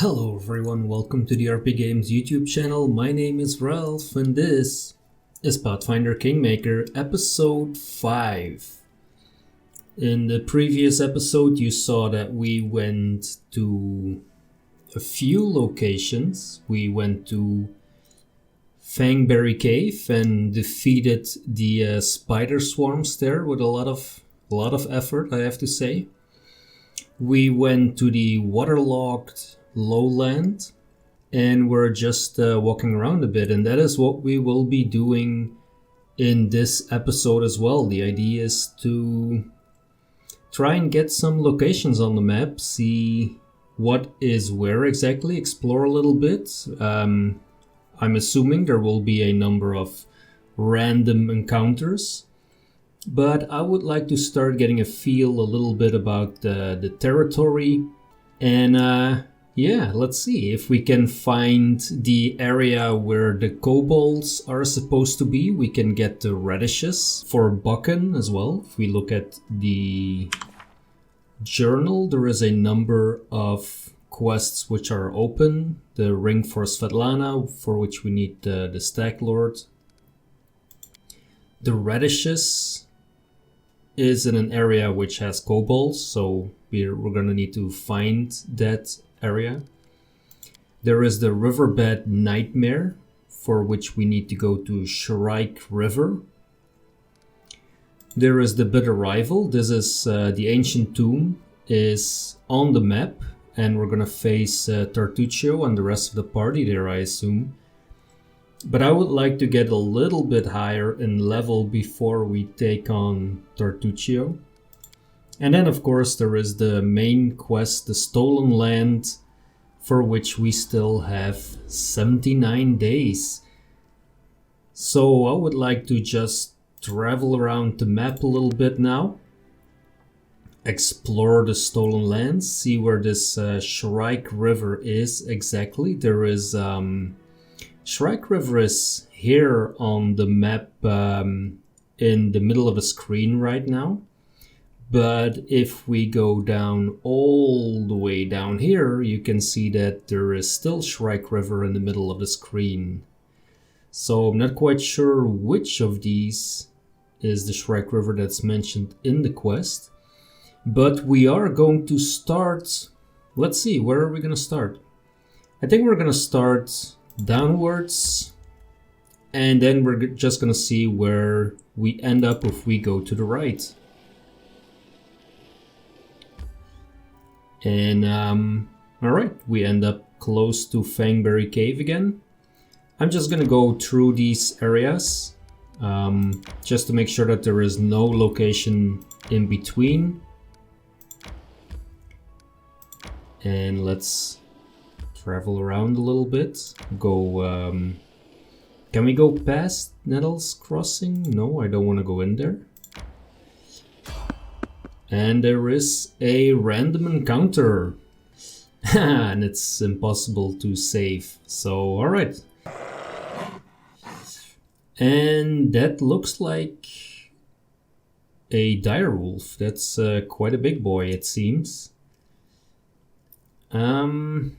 Hello everyone, welcome to the RPGames YouTube channel. My name is Ralph and this is Pathfinder Kingmaker episode 5. In the previous episode you saw that we went to a few locations. We went to Fangberry Cave and defeated the spider swarms there with a lot of effort, I have to say. We went to the waterlogged lowland and we're just walking around a bit, and that is what we will be doing in this episode as well. The idea is to try and get some locations on the map, see what is where exactly, explore a little bit. I'm assuming there will be a number of random encounters, but I would like to start getting a feel a little bit about the territory. And yeah, let's see if we can find the area where the kobolds are supposed to be. We can get the radishes for Bucken as well. If we look at the journal, there is a number of quests which are open. The ring for Svetlana, for which we need the Stag Lord. The radishes is in an area which has kobolds, so we're gonna need to find that area. There is the riverbed nightmare, for which we need to go to Shrike River. There is the bitter rival. This is the ancient tomb is on the map, and we're gonna face Tartuccio and the rest of the party there, I assume. But I would like to get a little bit higher in level before we take on Tartuccio. And then of course there is the main quest, the Stolen Land, for which we still have 79 days. So I would like to just travel around the map a little bit now. Explore the Stolen Lands, see where this Shrike River is exactly. There is... Shrike River is here on the map in the middle of the screen right now. But if we go down all the way down here, you can see that there is still Shrike River in the middle of the screen. So I'm not quite sure which of these is the Shrike River that's mentioned in the quest. But we are going to start... Let's see, where are we going to start? I think we're going to start downwards, and then we're just going to see where we end up if we go to the right. And alright, we end up close to Fangberry Cave again. I'm just gonna go through these areas just to make sure that there is no location in between. And let's travel around a little bit. Go, can we go past Nettles Crossing? No, I don't want to go in there. And there is a random encounter. And it's impossible to save. So, alright. And that looks like a direwolf. That's quite a big boy, it seems. Smilodon,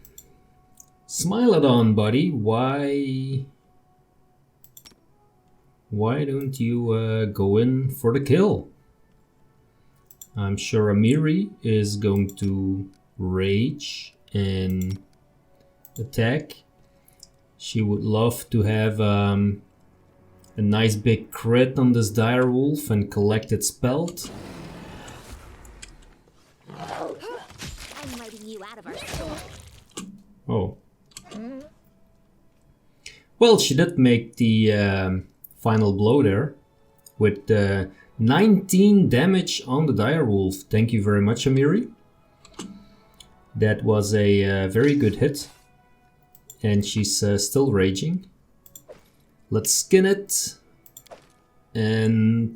buddy. Why don't you go in for the kill? I'm sure Amiri is going to rage and attack. She would love to have a nice big crit on this direwolf and collect its pelt. I'm letting you out of our store. Oh. Well, she did make the final blow there with 19 damage on the direwolf. Thank you very much, Amiri. That was a very good hit. And she's still raging. Let's skin it. And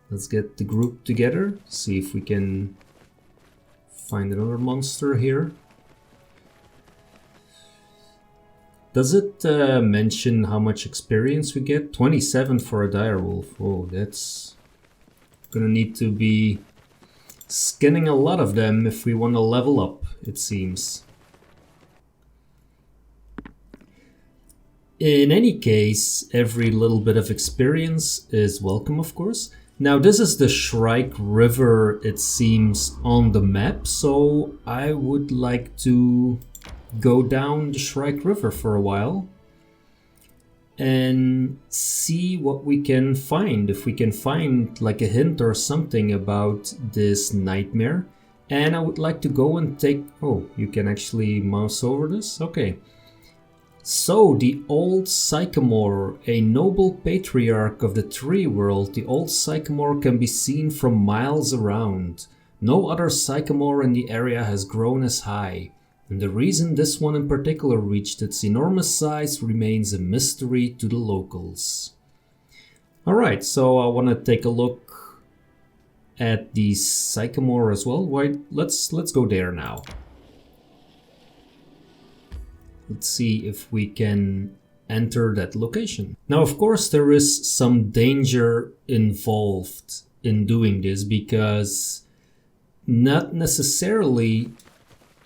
let's get the group together. See if we can find another monster here. Does it mention how much experience we get? 27 for a direwolf. Oh, that's gonna need to be skinning a lot of them if we want to level up it seems. In any case, every little bit of experience is welcome, of course. Now, this is the Shrike River, it seems, on the map, so I would like to go down the Shrike River for a while and see what we can find. If we can find like a hint or something about this nightmare. And I would like to go and take... Oh, you can actually mouse over this? Okay. So, the old Sycamore, a noble patriarch of the tree world, the old Sycamore can be seen from miles around. No other Sycamore in the area has grown as high, and the reason this one in particular reached its enormous size remains a mystery to the locals. Alright, so I want to take a look at the Sycamore as well. Why, let's go there now. Let's see if we can enter that location. Now, of course, there is some danger involved in doing this because not necessarily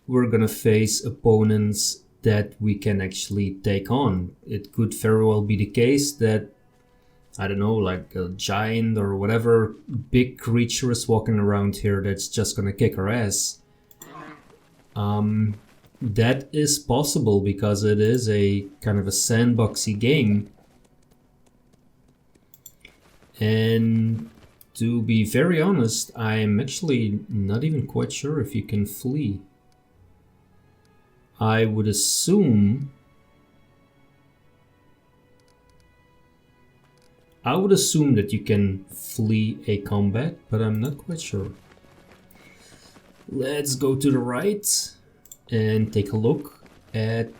we're gonna face opponents that we can actually take on. It could very well be the case that, I don't know, like a giant or whatever big creature is walking around here that's just gonna kick our ass. That is possible because it is a kind of a sandboxy game. And to be very honest, I'm actually not even quite sure if you can flee. I would assume... that you can flee a combat, but I'm not quite sure. Let's go to the right and take a look at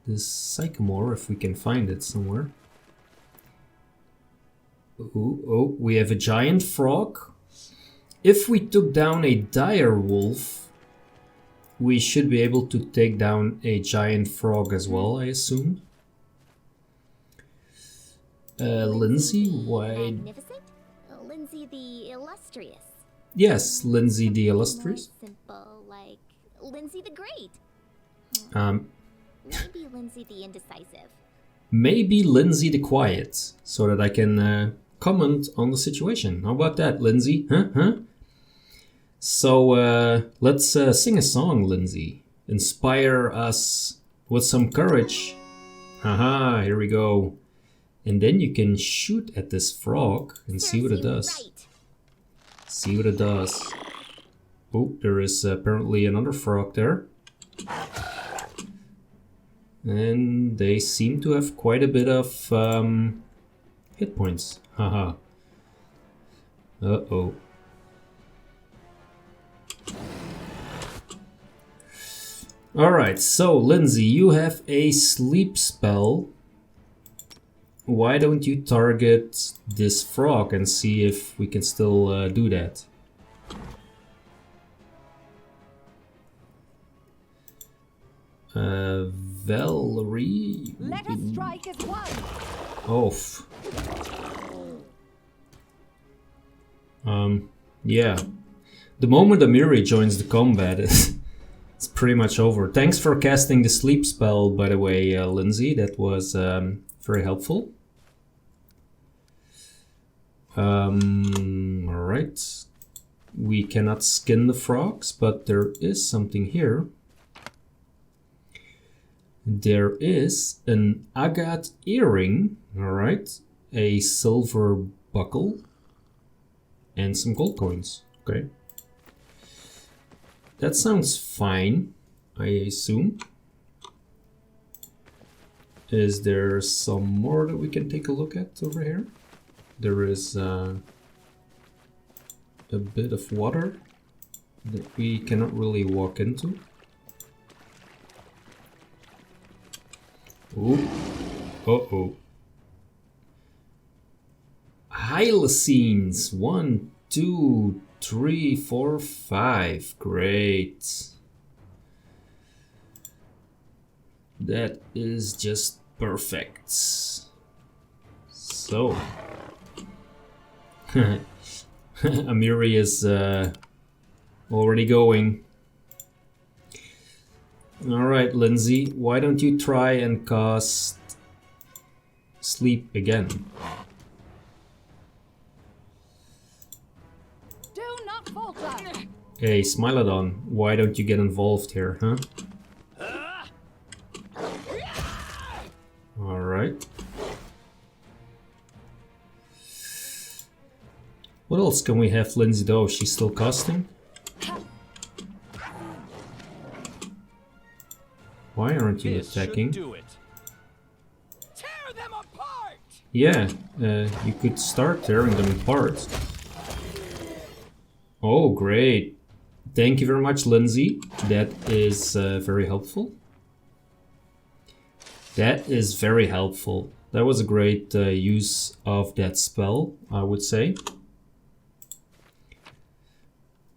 this Sycamore, if we can find it somewhere. Oh, we have a giant frog. If we took down a dire wolf, we should be able to take down a giant frog as well, I assume. Lindsay, why? Magnificent? Lindsay the Illustrious. Yes, Lindsay the Illustrious. More simple, like Lindsay the Great. Maybe Lindsay the Indecisive. Maybe Lindsay the Quiet, so that I can comment on the situation. How about that, Lindsay? Huh? So let's sing a song, Lindsay. Inspire us with some courage. Haha, here we go. And then you can shoot at this frog and see what it does. Right. See what it does. Oh, there is apparently another frog there. And they seem to have quite a bit of hit points. Haha. Uh-oh. Alright, so Lindsay, you have a sleep spell. Why don't you target this frog and see if we can still do that? Valerie? Let us strike as one. Oh. Yeah. The moment Amiri joins the combat, it's pretty much over. Thanks for casting the sleep spell, by the way, Lindsay. That was very helpful. Alright. We cannot skin the frogs, but there is something here. There is an agate earring, alright, a silver buckle, and some gold coins. Okay. That sounds fine, I assume. Is there some more that we can take a look at over here? There is a bit of water that we cannot really walk into. Ooh. Uh-oh. Hylicines. 1, 2, 3, 4, 5. Great. That is just perfect. So. Amiri is already going. Alright, Lindsay, why don't you try and cast sleep again? Do not falter. Hey, Smilodon, why don't you get involved here, huh? Alright. What else can we have Lindsay do? She's still casting? Why aren't you attacking? Do it. Tear them apart. Yeah, you could start tearing them apart. Oh, great. Thank you very much, Lindsay. That is very helpful. That is very helpful. That was a great use of that spell, I would say.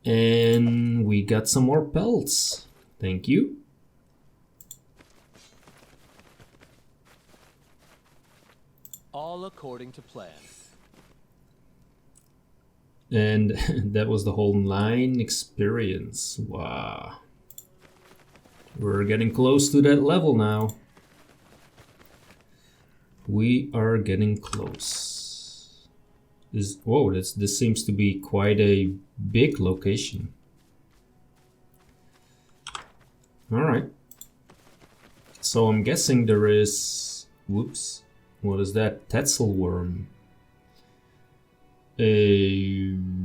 And we got some more pelts. Thank you. All according to plan. And that was the whole 9 experience. Wow. We're getting close to that level now. We are getting close. Whoa, this seems to be quite a big location. Alright. So I'm guessing there is... Whoops. What is that? Tetzel worm. Is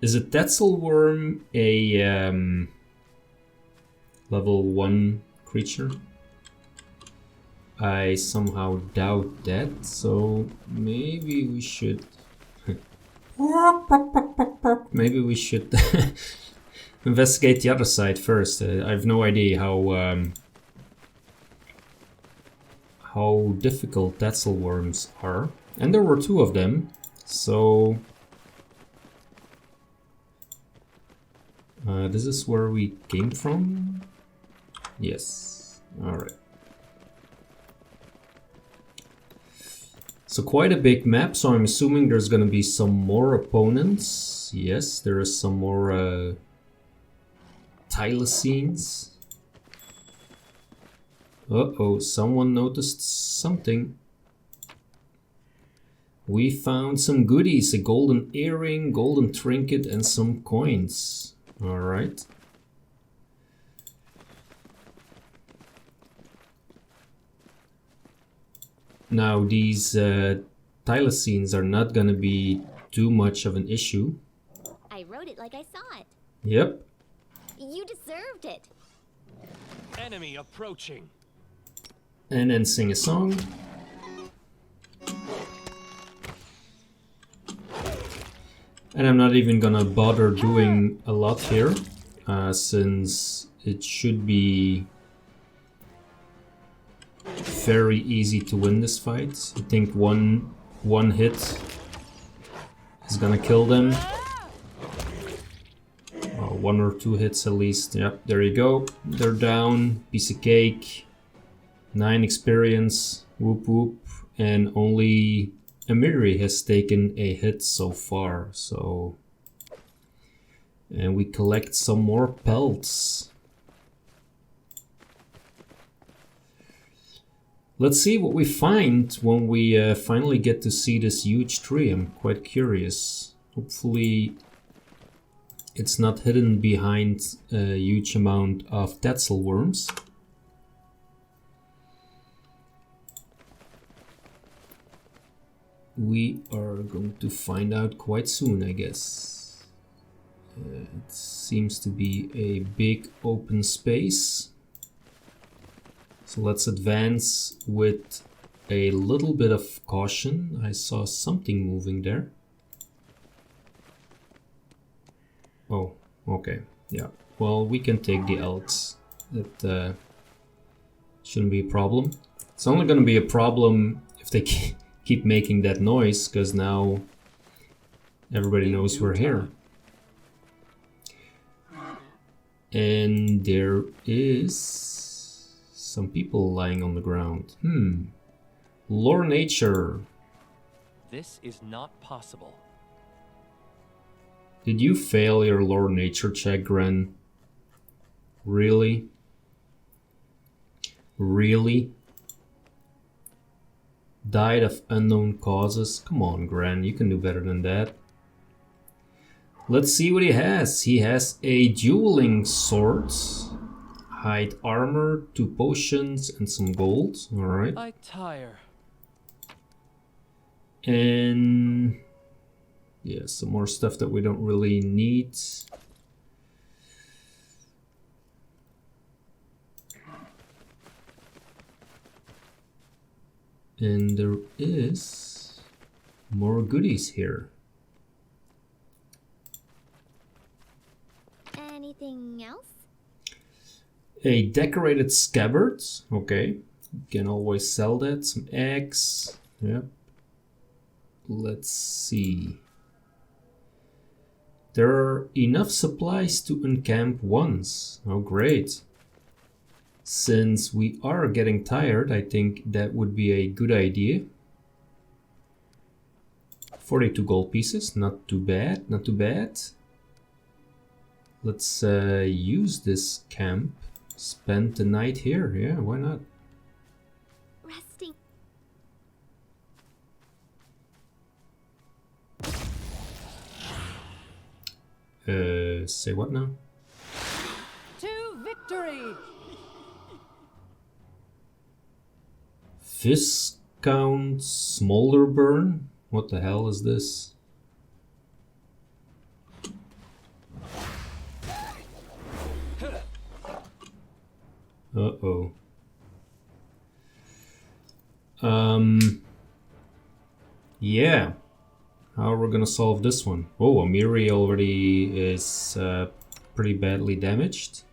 a Tetzel worm a level 1 creature? I somehow doubt that, so maybe we should... maybe we should investigate the other side first. I have no idea how difficult Tetzel worms are. And there were 2 of them, so... this is where we came from? Yes, alright. So quite a big map, so I'm assuming there's gonna be some more opponents. Yes, there is some more Thylacines. Uh-oh, someone noticed something. We found some goodies, a golden earring, golden trinket, and some coins. Alright. Now these Thylacines are not gonna be too much of an issue. I wrote it like I saw it. Yep. You deserved it. Enemy approaching. And then sing a song. And I'm not even gonna bother doing a lot here, since it should be very easy to win this fight. I think one hit is gonna kill them. 1 or 2 hits at least. Yep, there you go. They're down. Piece of cake. 9 experience. Whoop whoop. And only Amiri has taken a hit so far. So, and we collect some more pelts. Let's see what we find when we finally get to see this huge tree. I'm quite curious. Hopefully it's not hidden behind a huge amount of Tetzel worms. We are going to find out quite soon, I guess. It seems to be a big open space. So let's advance with a little bit of caution. I saw something moving there. Oh, okay. Yeah. Well, we can take the elks. That shouldn't be a problem. It's only going to be a problem if they keep making that noise, because now everybody knows we're here. And there is some people lying on the ground. Lore nature. This is not possible. Did you fail your lore nature check, Gren? Really? Really? Died of unknown causes? Come on, Gran, you can do better than that. Let's see what he has. He has a dueling sword, hide armor, 2 potions, and some gold. Alright. I tire. And yeah, some more stuff that we don't really need. And there is more goodies here. Anything else? A decorated scabbard. Okay, you can always sell that. Some eggs. Yep. Let's see. There are enough supplies to encamp once. Oh, great. Since we are getting tired, I think that would be a good idea. 42 gold pieces, not too bad, not too bad. Let's use this camp. Spend the night here, yeah, why not? Resting. Say what now? To victory! Viscount Smolderburn? What the hell is this? Uh-oh. Yeah. How are we gonna solve this one? Oh, Amiri already is pretty badly damaged.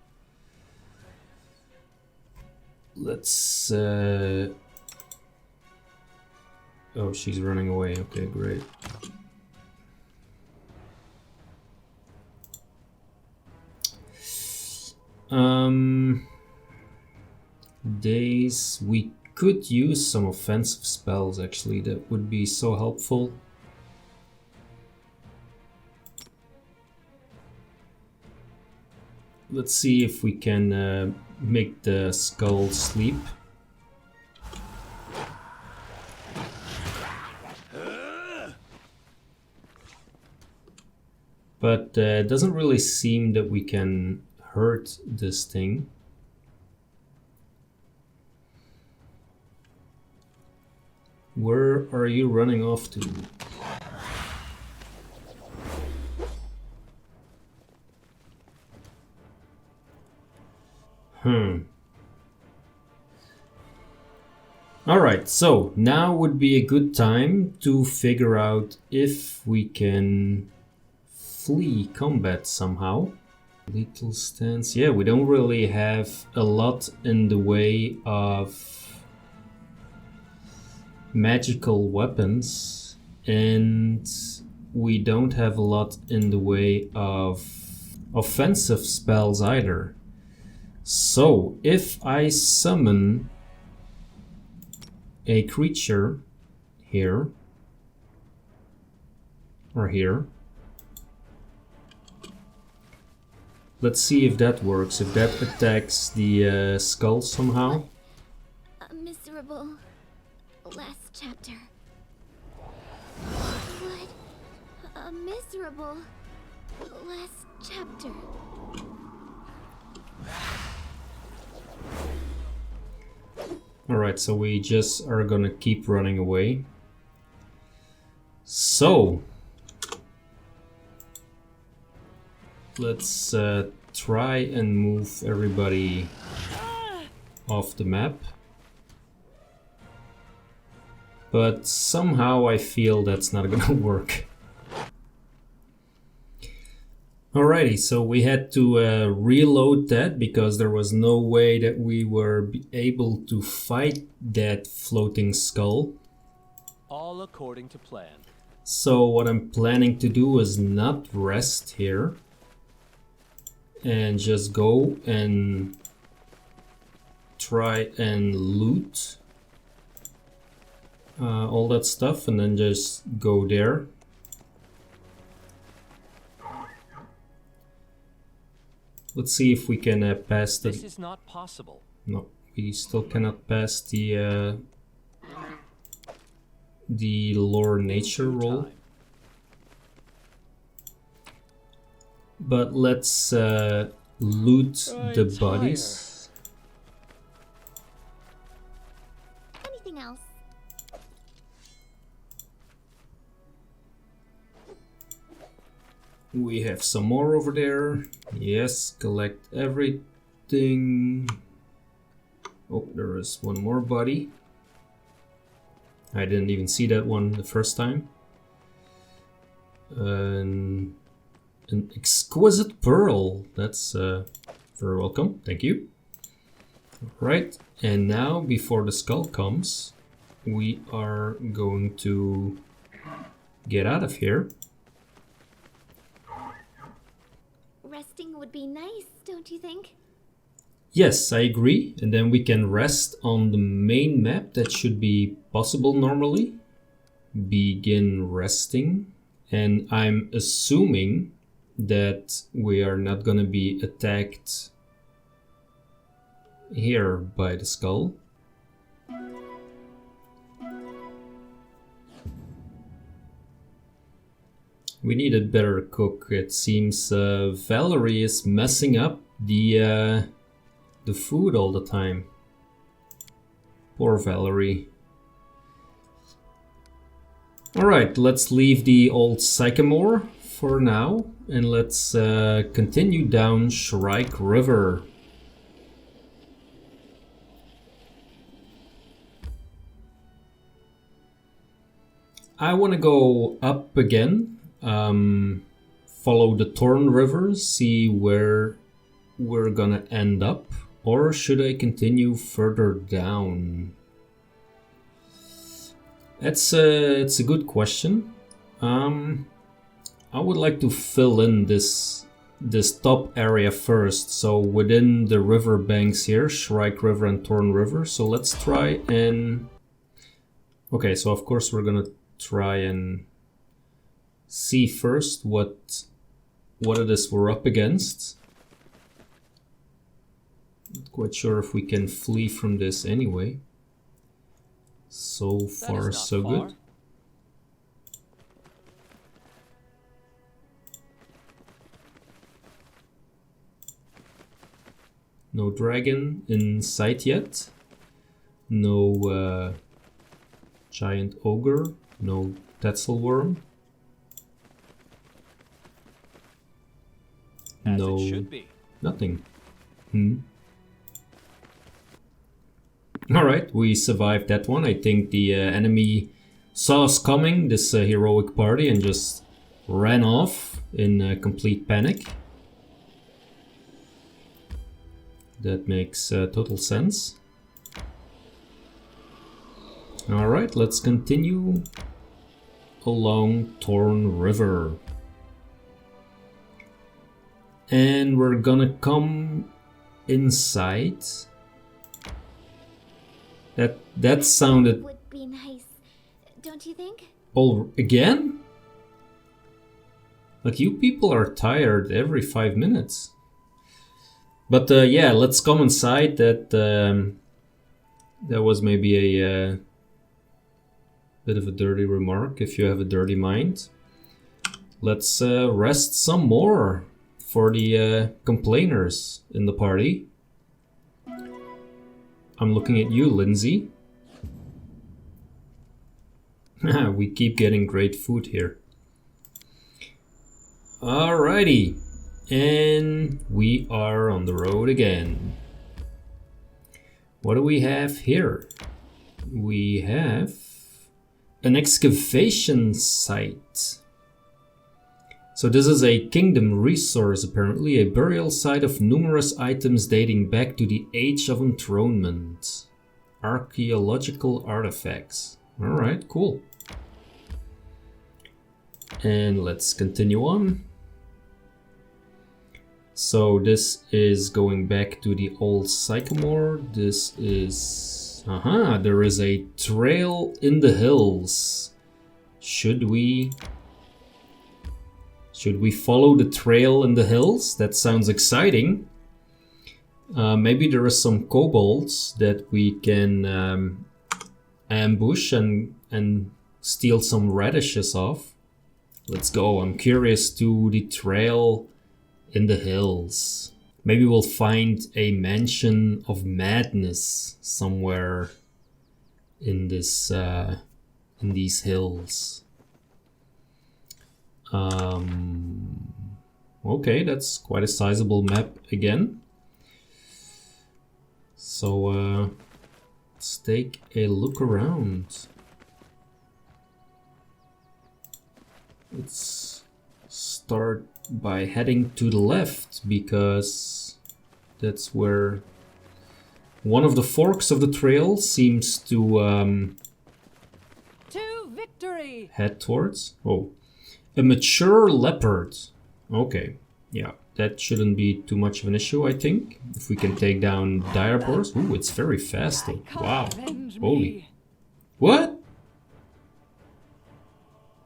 Let's... Oh, she's running away. Okay, great. Days... We could use some offensive spells, actually. That would be so helpful. Let's see if we can make the skull sleep. But it doesn't really seem that we can hurt this thing. Where are you running off to? Alright, so now would be a good time to figure out if we can flee combat somehow. Little stance. Yeah, we don't really have a lot in the way of magical weapons, and we don't have a lot in the way of offensive spells either. So, if I summon a creature here, or here, let's see if that works, if that attacks the skull somehow. A miserable last chapter. What? A miserable last chapter. Alright, so we just are gonna keep running away. So, let's try and move everybody off the map. But somehow I feel that's not gonna work. Alrighty, so we had to reload that because there was no way that we were able to fight that floating skull. All according to plan. So what I'm planning to do is not rest here and just go and try and loot all that stuff and then just go there. Let's see if we can pass the... This is not possible. No, we still cannot pass the lore nature roll. But let's loot the bodies. Anything else? We have some more over there. Yes, collect everything. Oh, there is one more body. I didn't even see that one the first time. An exquisite pearl. That's very welcome. Thank you. Right, and now before the skull comes, we are going to get out of here. Resting would be nice, don't you think? Yes, I agree. And then we can rest on the main map. That should be possible normally. Begin resting. And I'm assuming that we are not gonna be attacked here by the skull. We need a better cook. It seems Valerie is messing up the food all the time. Poor Valerie. Alright, let's leave the old Sycamore for now and let's continue down Shrike River. I want to go up again, follow the Thorn River, see where we're gonna end up, or should I continue further down? It's a good question. I would like to fill in this top area first. So within the river banks here, Shrike River and Thorn River. So let's try and... Okay, so of course we're gonna try and see first what it is we're up against. Not quite sure if we can flee from this anyway. So far, so good. No dragon in sight yet. No giant ogre. No Tetzelworm. As No, it should be. nothing. Alright, we survived that one. I think the enemy saw us coming, this heroic party, and just ran off in complete panic. That makes total sense. Alright, let's continue along Thorn River. And we're gonna come inside. That sounded... Would be nice, don't you think? Oh, again? Like, you people are tired every 5 minutes. But yeah, let's come inside. That was maybe a bit of a dirty remark if you have a dirty mind. Let's rest some more for the complainers in the party. I'm looking at you, Lindsay. We keep getting great food here. Alrighty. And we are on the road again. What do we have here? We have an excavation site. So this is a kingdom resource, apparently, a burial site of numerous items dating back to the Age of Enthronement. Archaeological artifacts. Alright, cool. And let's continue on. So this is going back to the old Sycamore. This is... Aha, there is a trail in the hills. Should we Should we follow the trail in the hills? That sounds exciting. Maybe there are some kobolds that we can ambush and steal some radishes off. Let's go. I'm curious to the trail in the hills. Maybe we'll find a mansion of madness somewhere in this in these hills. Okay, that's quite a sizable map again. So let's take a look around. Let's start by heading to the left because that's where one of the forks of the trail seems to victory. head towards. Oh, a mature leopard. Okay, yeah, that shouldn't be too much of an issue, I think. If we can take down dire boars. Ooh, it's very fast though. Wow. Holy. What?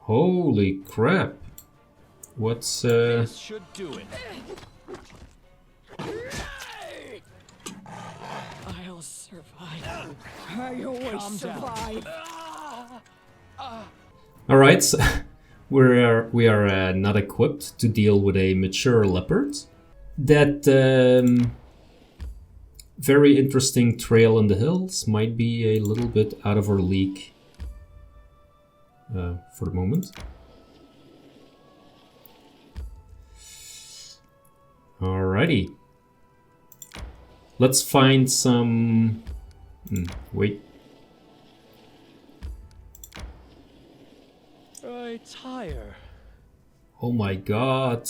Holy crap. What's This should do it. I'll survive. I always survive. all right, so we are not equipped to deal with a mature leopard. That very interesting trail in the hills might be a little bit out of our league for the moment. Alrighty. Let's find some... wait. I tire. Oh my god.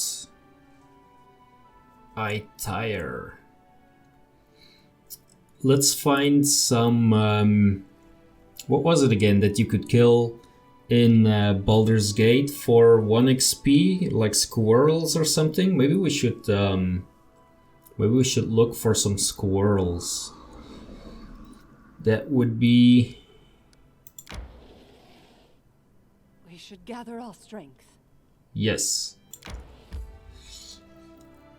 I tire. Let's find some... what was it again that you could kill in Baldur's Gate for 1 XP? Like squirrels or something? Maybe we should look for some squirrels. That would be... We should gather all strength. Yes.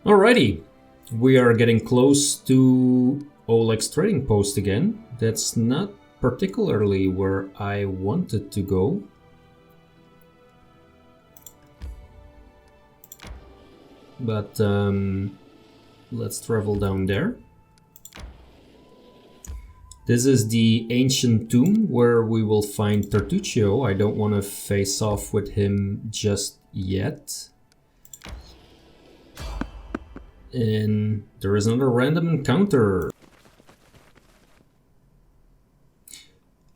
Alrighty. We are getting close to Oleg's trading post again. That's not particularly where I wanted to go. But let's travel down there. This is the ancient tomb where we will find Tartuccio. I don't want to face off with him just yet. And there is another random encounter.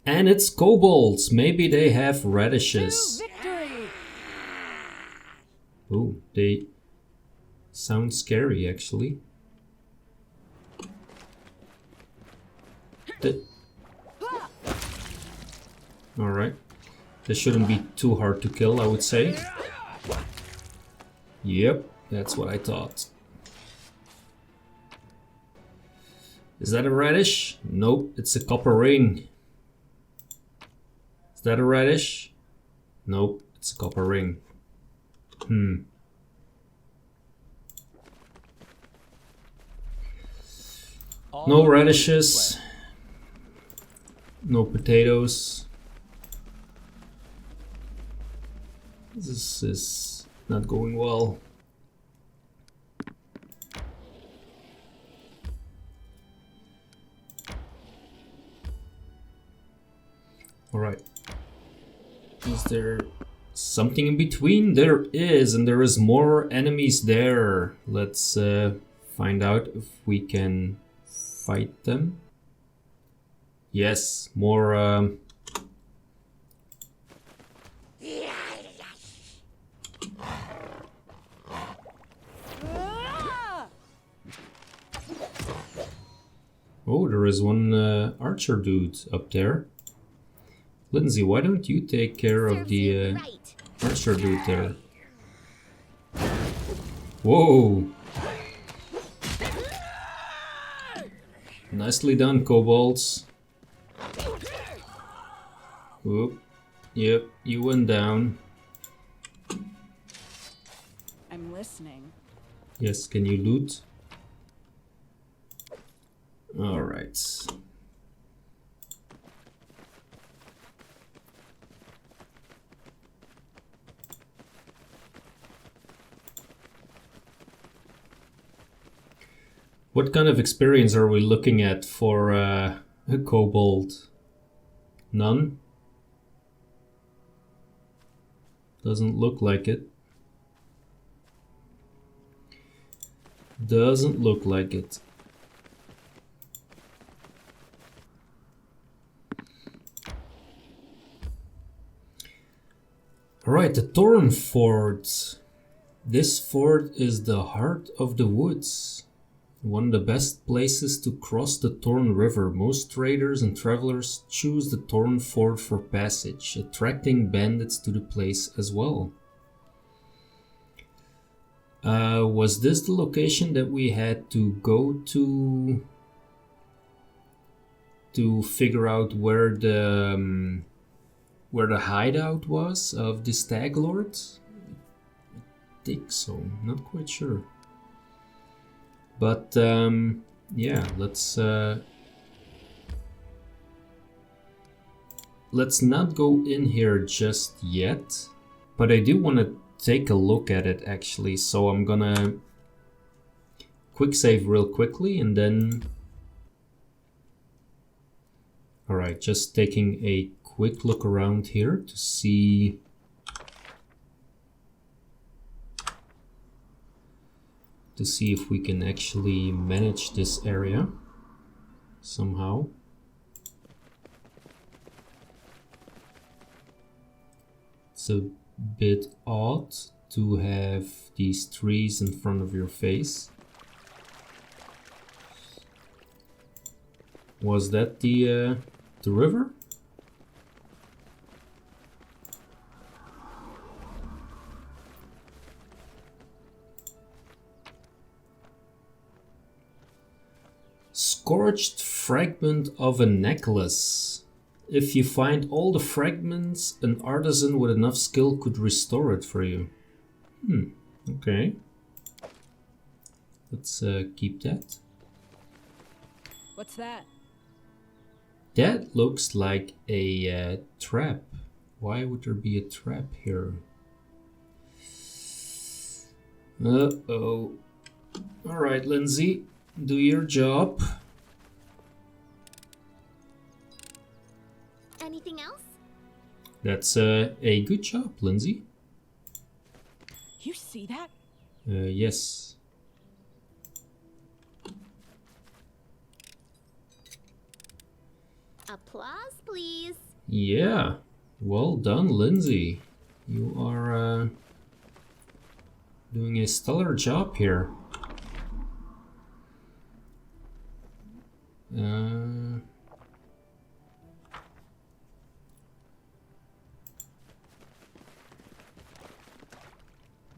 And it's kobolds. Maybe they have radishes. Victory. Oh, they sound scary actually. Alright. This shouldn't be too hard to kill, I would say. Yep, that's what I thought. Is that a radish? Nope, it's a copper ring. Is that a radish? Nope, it's a copper ring. No radishes. No potatoes. This is not going well. Alright. Is there something in between? There is, and there is more enemies there. Let's find out if we can fight them. Yes, more Oh, there is one archer dude up there. Lindsay, why don't you take care of the archer dude there? Whoa! Nicely done, kobolds. Whoop. Yep, you went down. Yes, can you loot? Alright. What kind of experience are we looking at for a kobold? None? Doesn't look like it. Doesn't look like it. Alright, the Thorn Ford. This ford is the heart of the woods. One of the best places to cross the Thorn River. Most traders and travelers choose the Thorn Ford for passage, attracting bandits to the place as well. Was this the location that we had to go to figure out where the hideout was of the Stag Lord? I think so, not quite sure. But yeah, let's not go in here just yet. But I do want to take a look at it actually, so I'm gonna quick save real quickly and then... Alright, just taking a quick look around here to see... if we can actually manage this area somehow. It's a bit odd to have these trees in front of your face. Was that the river? Scorched fragment of a necklace. If you find all the fragments, an artisan with enough skill could restore it for you. Okay. Let's keep that. What's that? That looks like a trap. Why would there be a trap here? Uh-oh. Alright, Lindsay. Do your job. Anything else? That's a good job, Lindsay. You see that? Yes. Applause, please. Yeah. Well done, Lindsay. You are doing a stellar job here.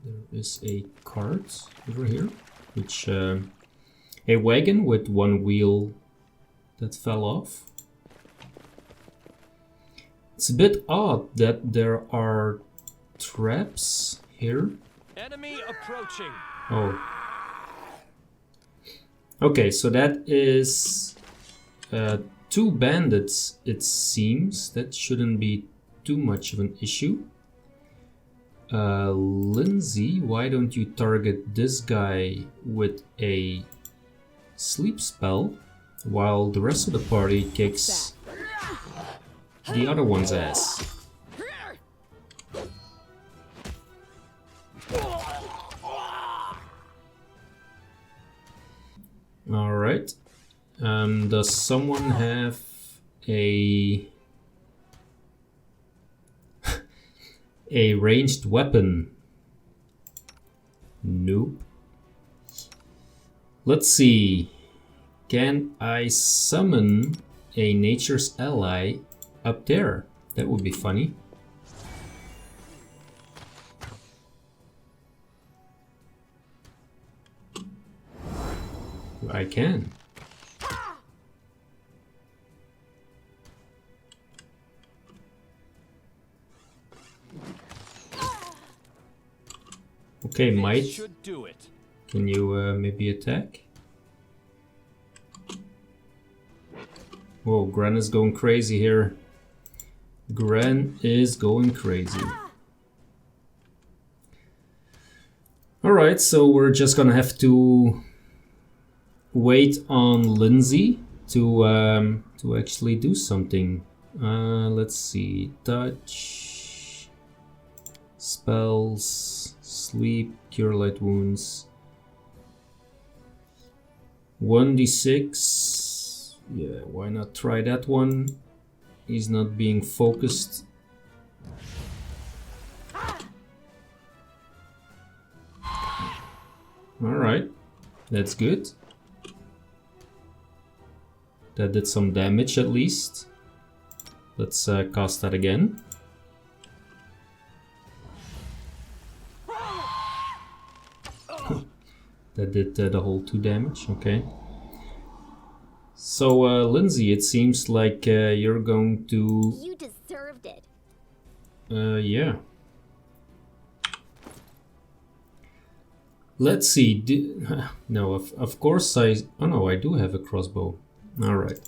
There is a cart over here, which a wagon with one wheel that fell off. It's a bit odd that there are traps here. Enemy approaching. Oh. Okay, so that is 2 bandits, it seems. That shouldn't be too much of an issue. Lindsay, why don't you target this guy with a sleep spell while the rest of the party kicks the other one's ass. Alright. Does someone have a ranged weapon? Nope. Let's see. Can I summon a nature's ally up there? That would be funny. I can. Okay, might. Should do it. Can you maybe attack? Whoa, Gran is going crazy here. Gran is going crazy. Alright, so we're just gonna have to wait on Lindsay to actually do something. Let's see. Touch, spells, sleep, cure light wounds. 1d6. Yeah, why not try that one? He's not being focused. Alright, that's good. That did some damage at least. Let's cast that again. That did the whole 2 damage, okay. So, Lindsay, it seems like you're going to... You deserved it. Yeah. Let's see. No, of course I... Oh no, I do have a crossbow. Alright.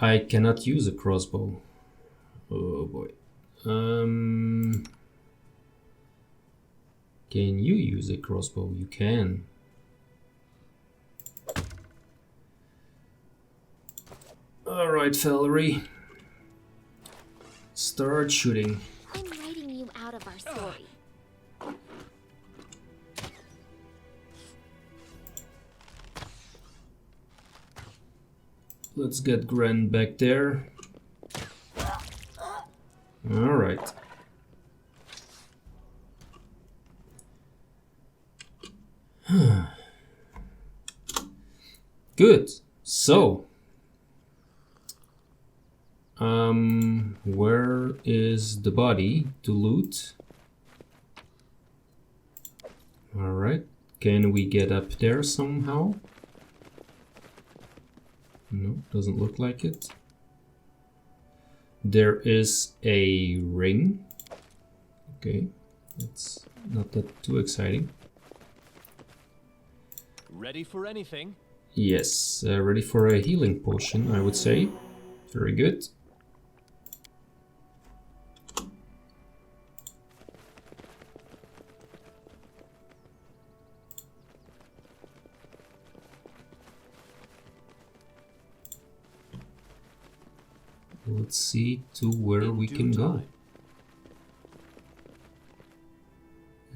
I cannot use a crossbow. Oh boy. Can you use a crossbow? You can. Alright, Valerie. Start shooting. I'm writing you out of our story. Let's get Gran back there. Alright. Good. So, where is the body to loot? Alright. Can we get up there somehow? No, doesn't look like it. There is a ring. Okay, it's not that too exciting. Ready for anything? Yes, ready for a healing potion, I would say. Very good. Let's see to where we can go.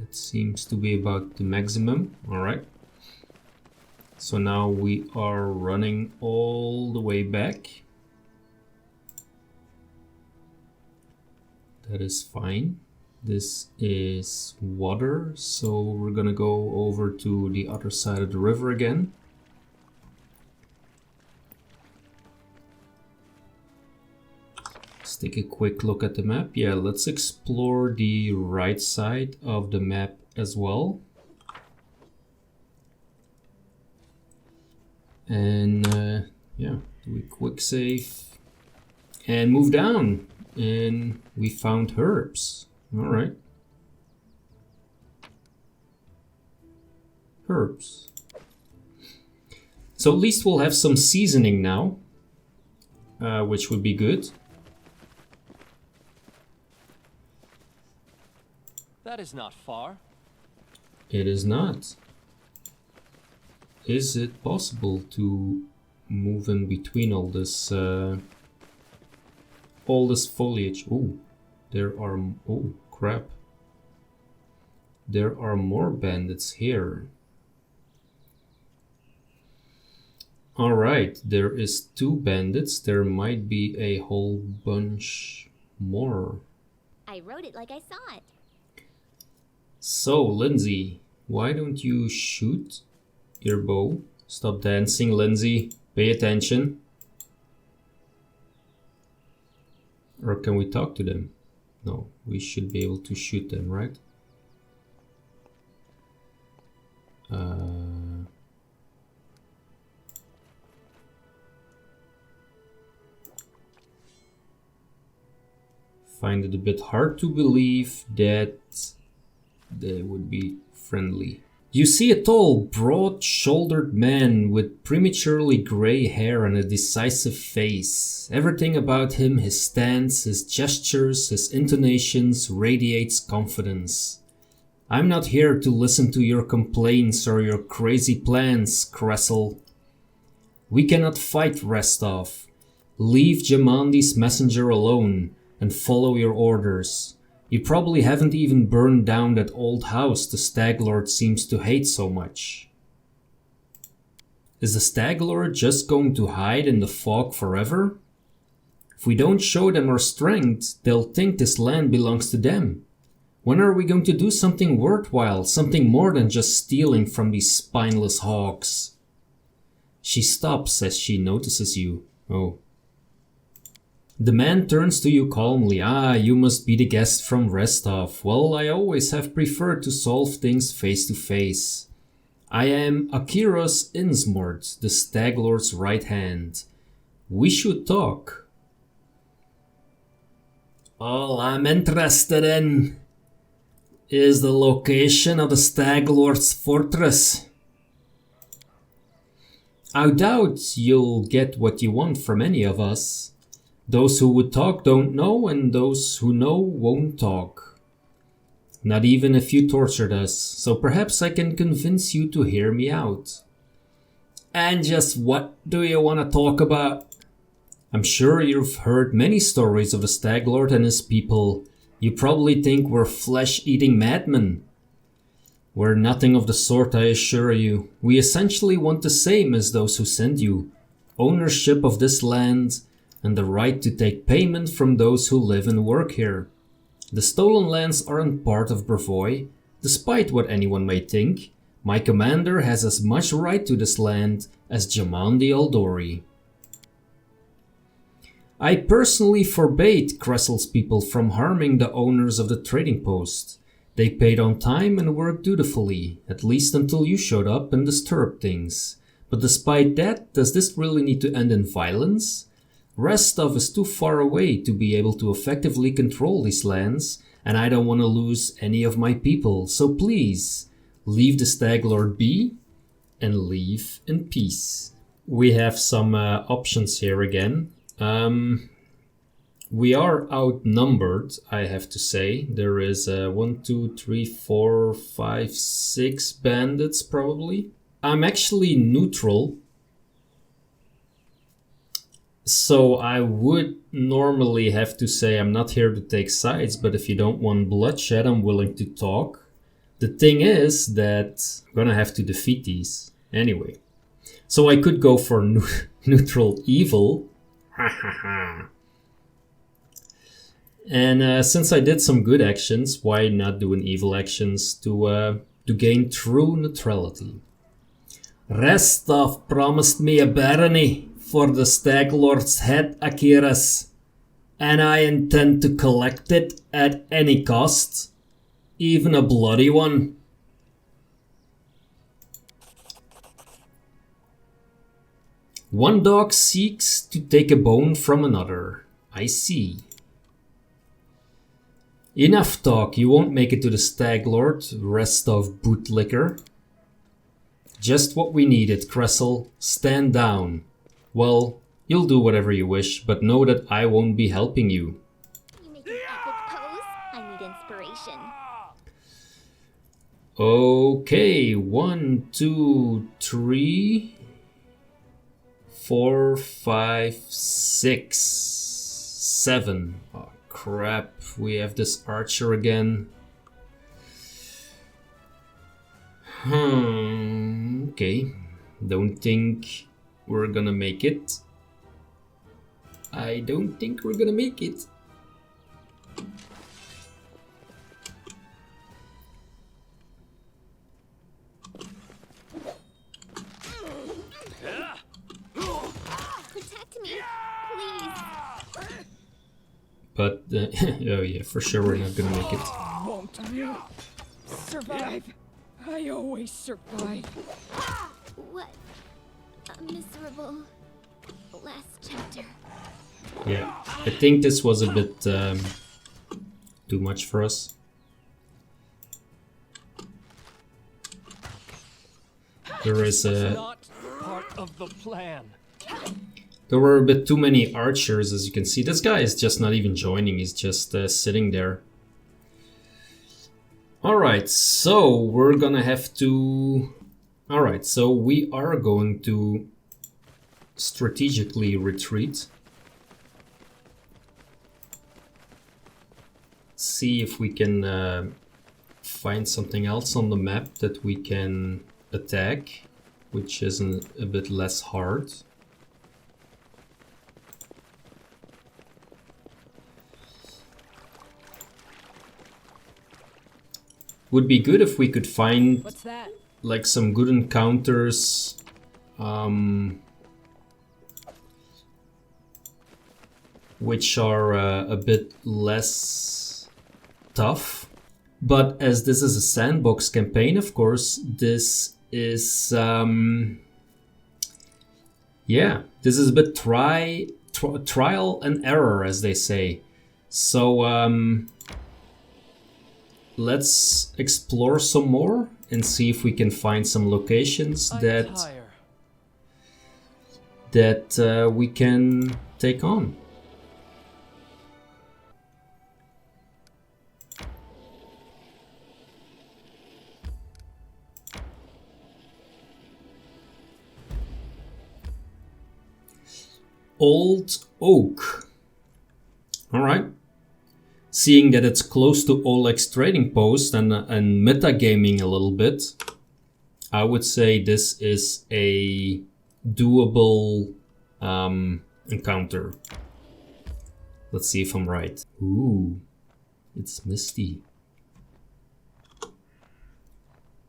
It seems to be about the maximum. Alright. So now we are running all the way back. That is fine. This is water, so we're gonna go over to the other side of the river again. Let's take a quick look at the map. Yeah, let's explore the right side of the map as well. And yeah, do a quick save and move down. And we found herbs. All right. Herbs. So at least we'll have some seasoning now, which would be good. That is not far. It is not. Is it possible to move in between all this foliage? Oh, there are... Oh, crap. There are more bandits here. Alright, there is 2 bandits. There might be a whole bunch more. I wrote it like I saw it. So, Lindsay, why don't you shoot your bow? Stop dancing, Lindsay. Pay attention. Or can we talk to them? No, we should be able to shoot them, right? Find it a bit hard to believe that they would be friendly. You see a tall, broad-shouldered man with prematurely gray hair and a decisive face. Everything about him, his stance, his gestures, his intonations, radiates confidence. I'm not here to listen to your complaints or your crazy plans, Kressel. We cannot fight Restov. Leave Jamandi's messenger alone and follow your orders. You probably haven't even burned down that old house the Stag Lord seems to hate so much. Is the Stag Lord just going to hide in the fog forever? If we don't show them our strength, they'll think this land belongs to them. When are we going to do something worthwhile, something more than just stealing from these spineless hogs? She stops as she notices you. Oh. The man turns to you calmly. Ah, you must be the guest from Restov. Well, I always have preferred to solve things face to face. I am Akiros Innsmord, the Stag Lord's right hand. We should talk. All I'm interested in is the location of the Stag Lord's fortress. I doubt you'll get what you want from any of us. Those who would talk don't know, and those who know won't talk. Not even if you tortured us, so perhaps I can convince you to hear me out. And just what do you want to talk about? I'm sure you've heard many stories of the Stag Lord and his people. You probably think we're flesh-eating madmen. We're nothing of the sort, I assure you. We essentially want the same as those who sent you. Ownership of this land, and the right to take payment from those who live and work here. The stolen lands aren't part of Brevoy. Despite what anyone may think, my commander has as much right to this land as Jamandi Aldori. I personally forbade Kressel's people from harming the owners of the trading post. They paid on time and worked dutifully, at least until you showed up and disturbed things. But despite that, does this really need to end in violence? Restov is too far away to be able to effectively control these lands, and I don't want to lose any of my people, so please, leave the Stag Lord be, and leave in peace. We have some options here again. We are outnumbered, I have to say. There is 1, 2, 3, 4, 5, 6 bandits probably. I'm actually neutral. So I would normally have to say I'm not here to take sides, but if you don't want bloodshed, I'm willing to talk. The thing is that I'm gonna have to defeat these anyway. So I could go for neutral evil. Ha ha ha. And since I did some good actions, why not do an evil actions to gain true neutrality? Restov promised me a barony for the Stag Lord's head, Akiras, and I intend to collect it at any cost, even a bloody one. One dog seeks to take a bone from another. I see. Enough talk, you won't make it to the Stag Lord, Restov bootlicker. Just what we needed, Kressel. Stand down. Well, you'll do whatever you wish, but know that I won't be helping you. You make an epic pose? I need inspiration. Okay, 1, 2, 3, 4, 5, 6, 7. Oh, crap. We have this archer again. Okay. Don't think we're gonna make it. I don't think we're gonna make it. Protect me, please. But, oh yeah, for sure we're not gonna make it. Won't you survive? I always survive. What a miserable last chapter. Yeah, I think this was a bit too much for us. There is a... Not part of the plan. There were a bit too many archers, as you can see. This guy is just not even joining, he's just sitting there. Alright, so we're gonna have to... Alright, so we are going to strategically retreat. See if we can find something else on the map that we can attack, which is a bit less hard. Would be good if we could find What's that? like some good encounters, which are a bit less tough. But as this is a sandbox campaign, of course, this is yeah, this is a bit trial and error, as they say. So let's explore some more and see if we can find some locations that we can take on. Old Oak. All right. Seeing that it's close to Oleg's trading post and metagaming a little bit, I would say this is a doable encounter. Let's see if I'm right. Ooh, it's misty.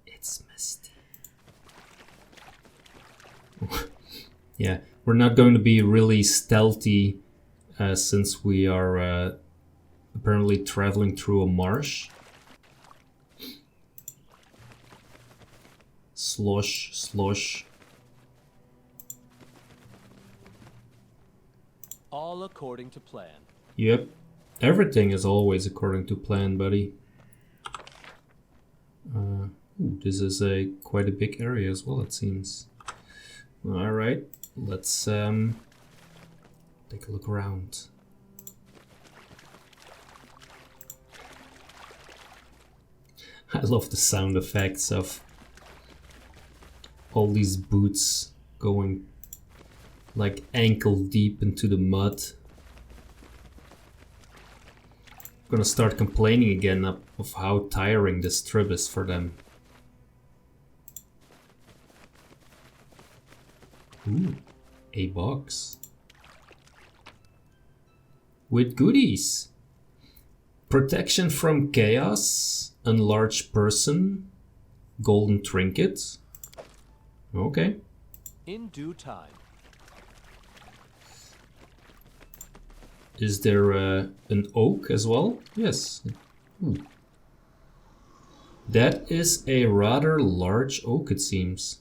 It's misty. Yeah, we're not going to be really stealthy since we are apparently traveling through a marsh. Slosh, slosh. All according to plan. Yep, everything is always according to plan, buddy. Ooh, this is quite a big area as well, it seems. All right, let's take a look around. I love the sound effects of all these boots going like ankle deep into the mud. I'm gonna start complaining again of how tiring this trip is for them. Ooh, a box with goodies. Protection from chaos, enlarged person, golden trinket. Okay. In due time. Is there an oak as well? Yes. Ooh. That is a rather large oak, it seems.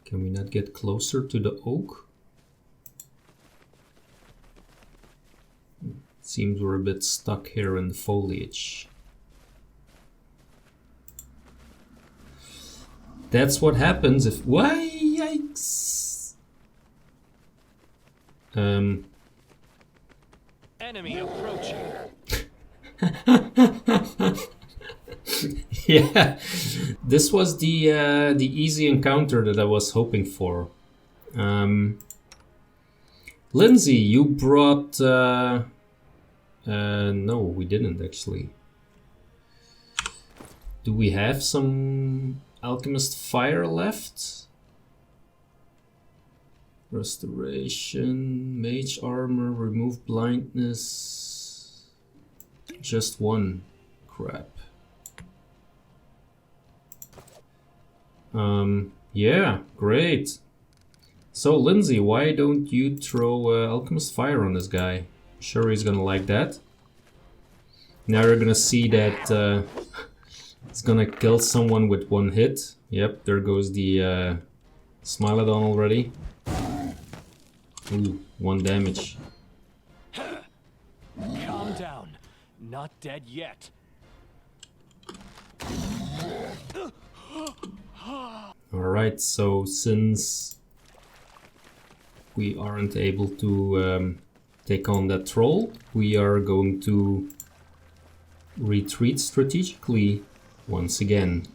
Can we not get closer to the oak? Seems we're a bit stuck here in the foliage. That's what happens if... Why? Yikes! Enemy approaching. Yeah, this was the easy encounter that I was hoping for. Lindsay, you brought... no, we didn't actually. Do we have some alchemist fire left? Restoration, mage armor, remove blindness. Just one. Crap. Yeah, great. So Lindsay, why don't you throw alchemist fire on this guy? Sure, he's gonna like that. Now you're gonna see that it's gonna kill someone with one hit. Yep, there goes the Smilodon already. Ooh, 1 damage. Come Calm down. Not dead yet. Alright, so since we aren't able to take on that troll, we are going to retreat strategically once again.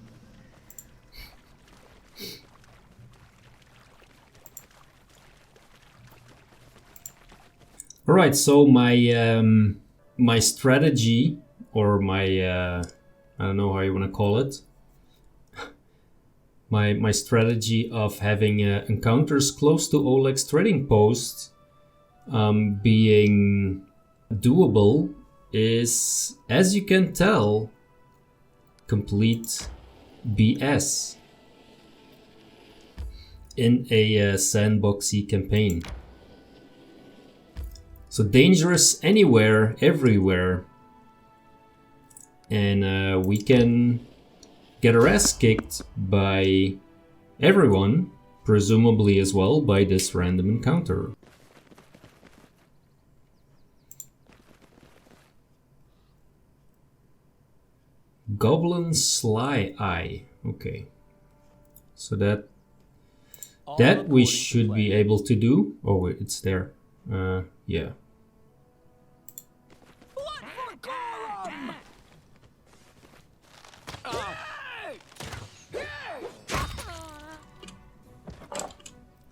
Alright, so my strategy, or my I don't know how you want to call it, my strategy of having encounters close to Oleg's trading post being doable is, as you can tell, complete BS in a sandboxy campaign. So dangerous anywhere, everywhere, and we can get our ass kicked by everyone, presumably as well by this random encounter. Goblin Sly Eye. Okay, so that we should be able to do. Oh wait, it's there. Yeah.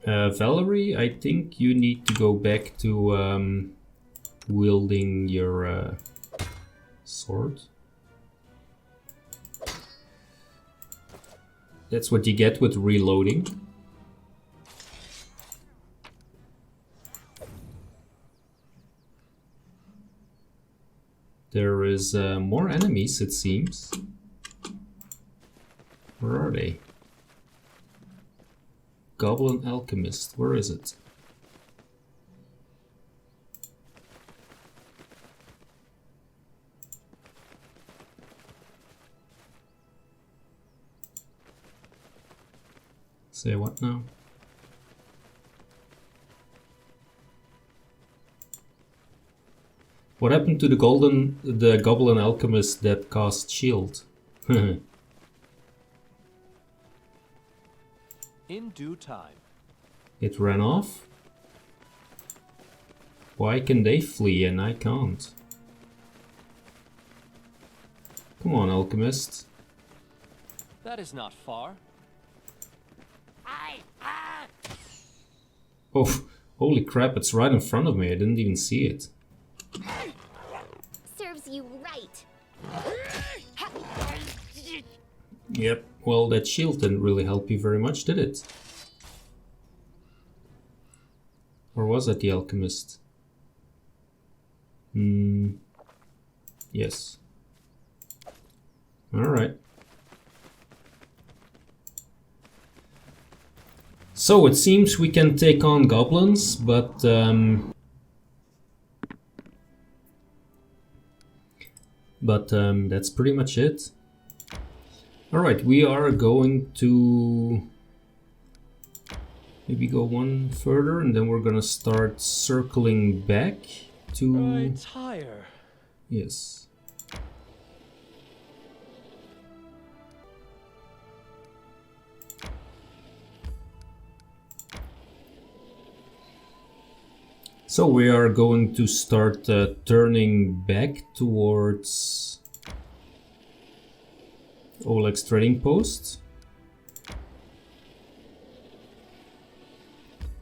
Valerie, I think you need to go back to wielding your sword. That's what you get with reloading. There is more enemies, it seems. Where are they? Goblin Alchemist, where is it? Say what now? What happened to the Goblin Alchemist that cast shield? In due time. It ran off? Why can they flee and I can't? Come on, Alchemist. That is not far. Oh, holy crap, it's right in front of me. I didn't even see it. Serves you right. Yep, well, that shield didn't really help you very much, did it? Or was that the Alchemist? Yes. Alright. So it seems we can take on goblins, but that's pretty much it. Alright, we are going to maybe go one further and then we're gonna start circling back to... Right, higher. Yes. So we are going to start turning back towards Oleg's trading post.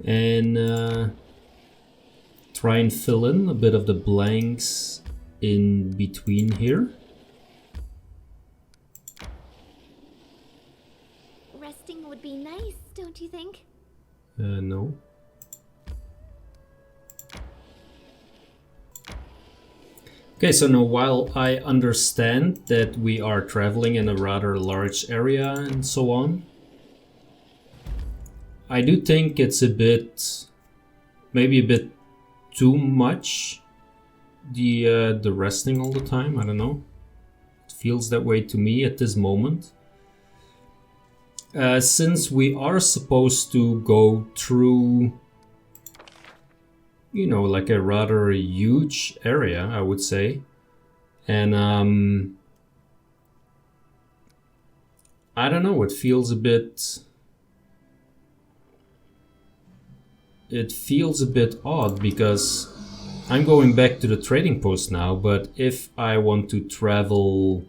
And try and fill in a bit of the blanks in between here. Resting would be nice, don't you think? No. Okay, so now while I understand that we are traveling in a rather large area and so on, I do think it's a bit, maybe a bit too much, the resting all the time. I don't know. It feels that way to me at this moment. Since we are supposed to go through you know, like a rather huge area, I would say. And I don't know, it feels a bit odd because I'm going back to the trading post now, but if I want to travel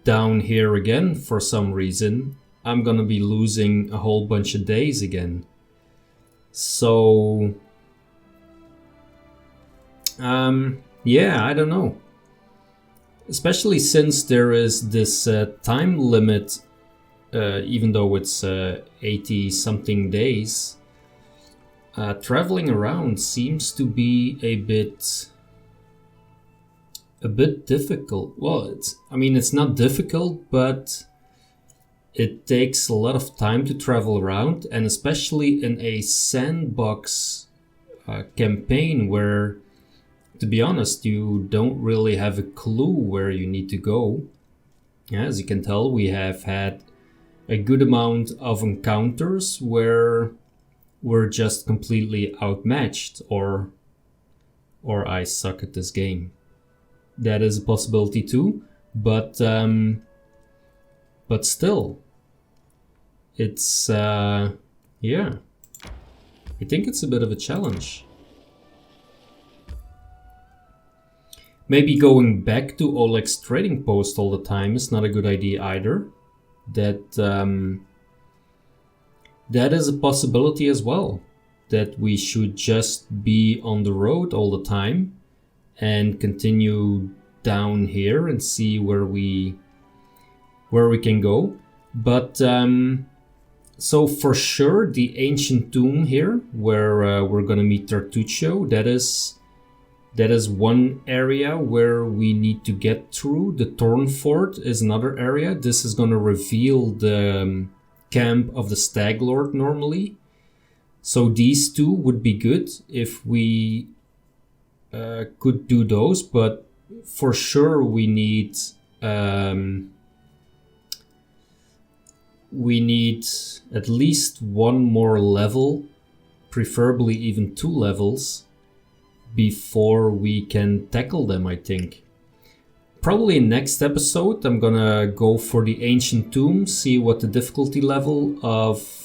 down here again for some reason, I'm gonna be losing a whole bunch of days again. So yeah, I don't know. Especially since there is this time limit, even though it's 80 something days, traveling around seems to be a bit difficult. Well, it's not difficult, but it takes a lot of time to travel around, and especially in a sandbox campaign where, to be honest, you don't really have a clue where you need to go. Yeah, as you can tell, we have had a good amount of encounters where we're just completely outmatched, or I suck at this game. That is a possibility too, but still, it's yeah, I think it's a bit of a challenge. Maybe going back to Oleg's trading post all the time is not a good idea either. That is a possibility as well. That we should just be on the road all the time and continue down here and see where we can go. But so for sure, the ancient tomb here, where we're gonna meet Tartuccio, that is one area where we need to get through. The Thorn Ford is another area. This is gonna reveal the camp of the Stag Lord normally. So these two would be good if we could do those, but for sure we need at least one more level, preferably even 2 levels, before we can tackle them, I think. Probably in next episode I'm gonna go for the ancient tomb, see what the difficulty level of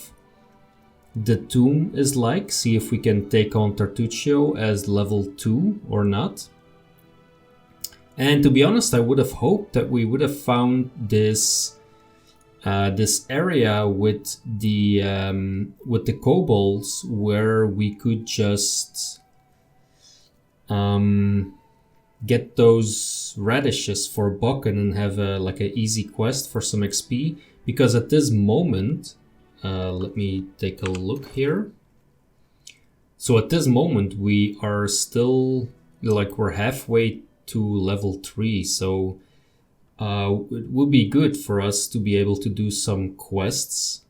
the tomb is like, see if we can take on Tartuccio as level 2 or not. And to be honest, I would have hoped that we would have found this area with the kobolds where we could just get those radishes for Bokken and have like an easy quest for some XP. Because at this moment, let me take a look here. So at this moment we are still, like, we're halfway to level 3, so it would be good for us to be able to do some quests,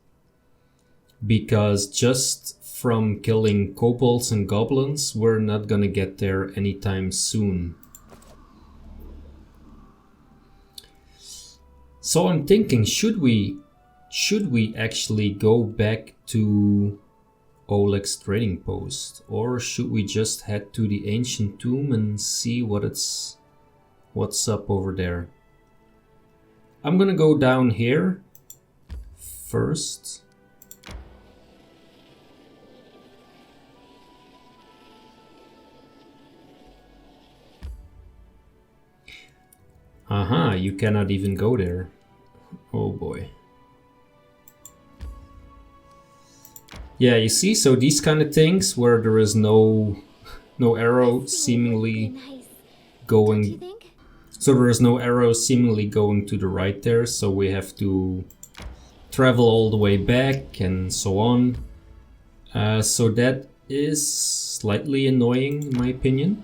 because just from killing kobolds and goblins, we're not gonna get there anytime soon. So I'm thinking, should we actually go back to Oleg's trading post, or should we just head to the ancient tomb and see what's up over there? I'm gonna go down here first. Aha, you cannot even go there. Oh boy. Yeah, you see, so these kind of things where there is no arrow seemingly going. So there is no arrow seemingly going to the right there, so we have to travel all the way back and so on. So that is slightly annoying in my opinion.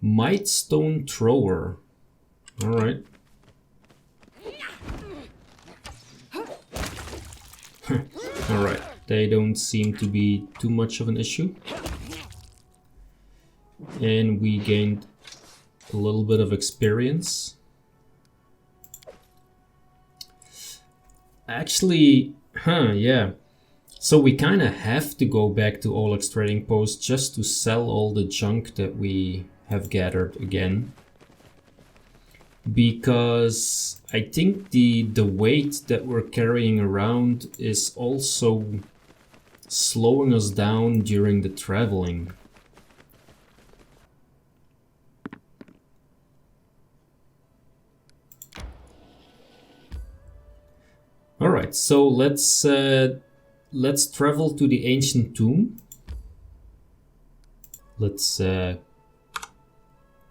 Might Stone Thrower. Alright. Alright, they don't seem to be too much of an issue. And we gained a little bit of experience. Actually, yeah. So we kind of have to go back to Oleg's trading post just to sell all the junk that we have gathered again. Because I think the weight that we're carrying around is also slowing us down during the traveling. Alright, so let's travel to the ancient tomb. Let's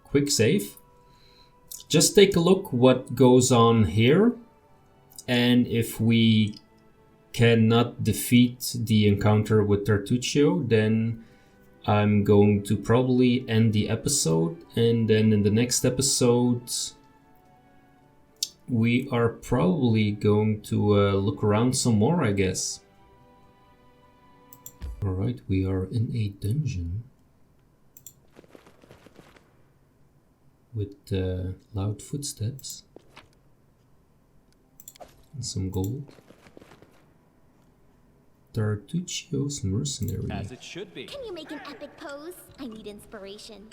quick save. Just take a look what goes on here, and if we cannot defeat the encounter with Tartuccio, then I'm going to probably end the episode, and then in the next episode we are probably going to look around some more, I guess. Alright, we are in a dungeon with loud footsteps and some gold. Tartuccio's mercenary. As it should be. Can you make an epic pose? I need inspiration.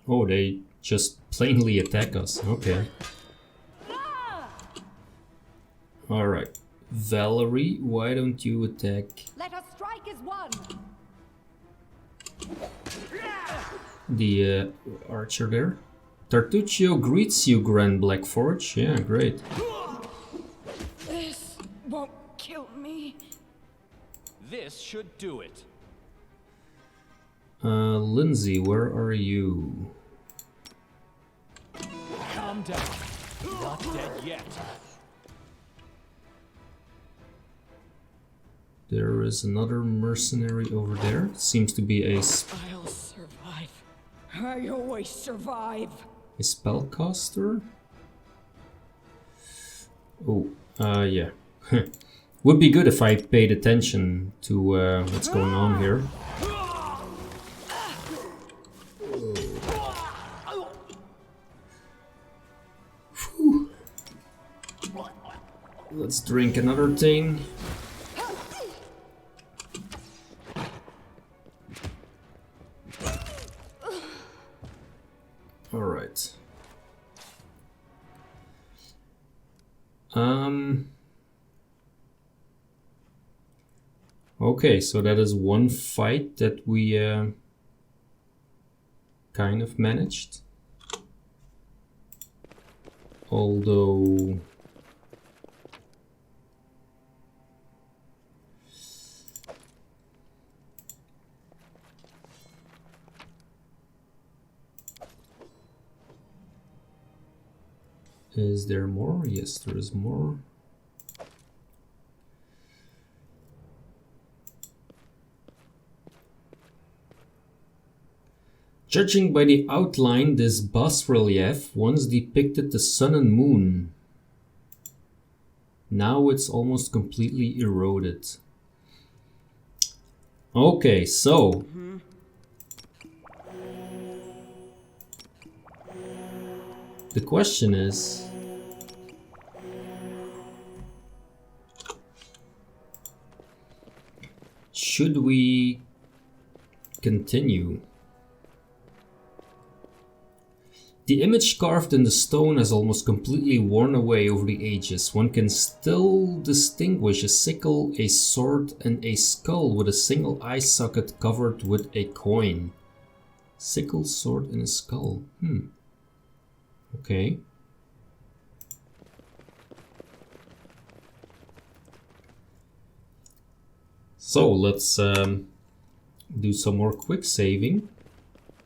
Oh, they just plainly attack us. Okay. Alright. Valerie, why don't you attack Let us strike as one. the archer there? Tartuccio greets you, Grand Blackforge. Yeah, great. This won't kill me. This should do it. Lindsay, where are you? Calm down. Not dead yet. There is another mercenary over there. Seems to be a I'll survive. I always survive. spellcaster. Oh, yeah. Would be good if I paid attention to what's going on here. Whew. Let's drink another thing. Alright. Okay, so that is one fight that we kind of managed. Although is there more? Yes, there is more. Judging by the outline, this bas-relief once depicted the sun and moon. Now it's almost completely eroded. Okay, so the question is, should we continue? The image carved in the stone has almost completely worn away over the ages. One can still distinguish a sickle, a sword, and a skull with a single eye socket covered with a coin. Sickle, sword, and a skull. Okay. So let's do some more quick saving.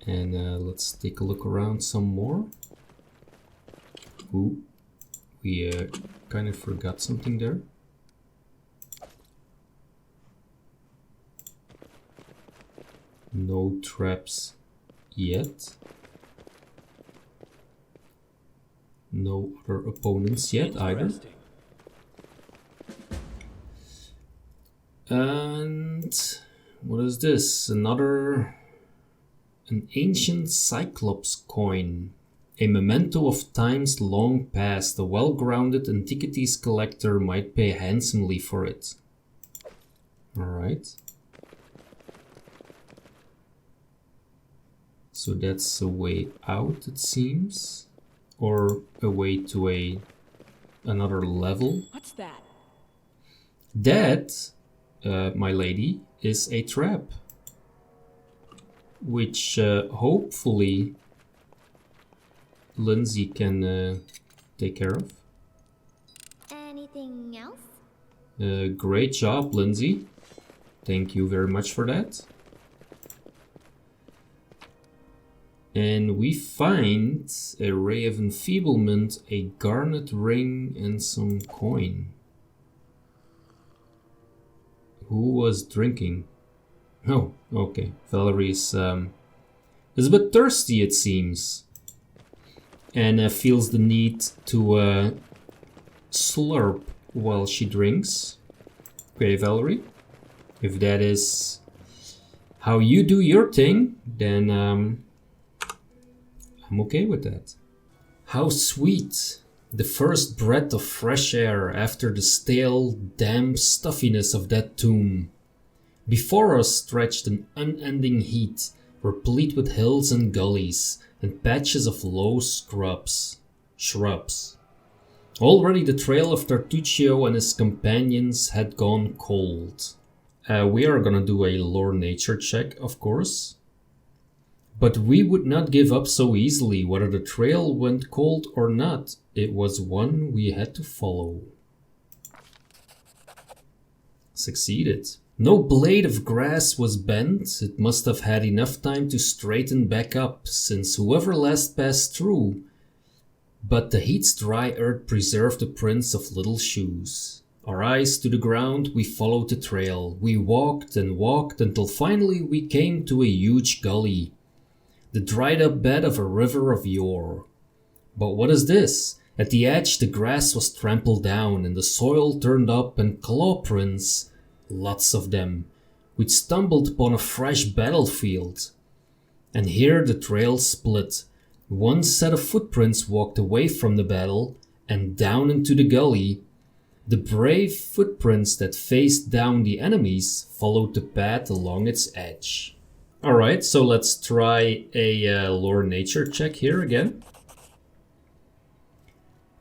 And let's take a look around some more. Ooh, we kind of forgot something there. No traps yet. No other opponents yet either. And what is this? An ancient Cyclops coin, a memento of times long past. A well-grounded antiquities collector might pay handsomely for it. Alright. So that's a way out, it seems. Or a way to another level. What's that? That, my lady, is a trap. Which hopefully Lindsay can take care of. Anything else? Great job, Lindsay. Thank you very much for that. And we find a ray of enfeeblement, a garnet ring, and some coin. Who was drinking? Oh, okay. Valerie is a bit thirsty, it seems. And feels the need to slurp while she drinks. Okay, Valerie. If that is how you do your thing, then I'm okay with that. How sweet. The first breath of fresh air after the stale, damp stuffiness of that tomb. Before us stretched an unending heath, replete with hills and gullies, and patches of low shrubs. Already the trail of Tartuccio and his companions had gone cold. We are gonna do a lore nature check, of course. But we would not give up so easily, whether the trail went cold or not. It was one we had to follow. Succeeded. No blade of grass was bent. It must have had enough time to straighten back up, since whoever last passed through. But the heat's dry earth preserved the prints of little shoes. Our eyes to the ground, we followed the trail. We walked and walked until finally we came to a huge gully. The dried up bed of a river of yore. But what is this? At the edge the grass was trampled down and the soil turned up, and claw prints, lots of them. We'd stumbled upon a fresh battlefield. And here the trail split. One set of footprints walked away from the battle and down into the gully. The brave footprints that faced down the enemies followed the path along its edge. Alright, so let's try a lore nature check here again.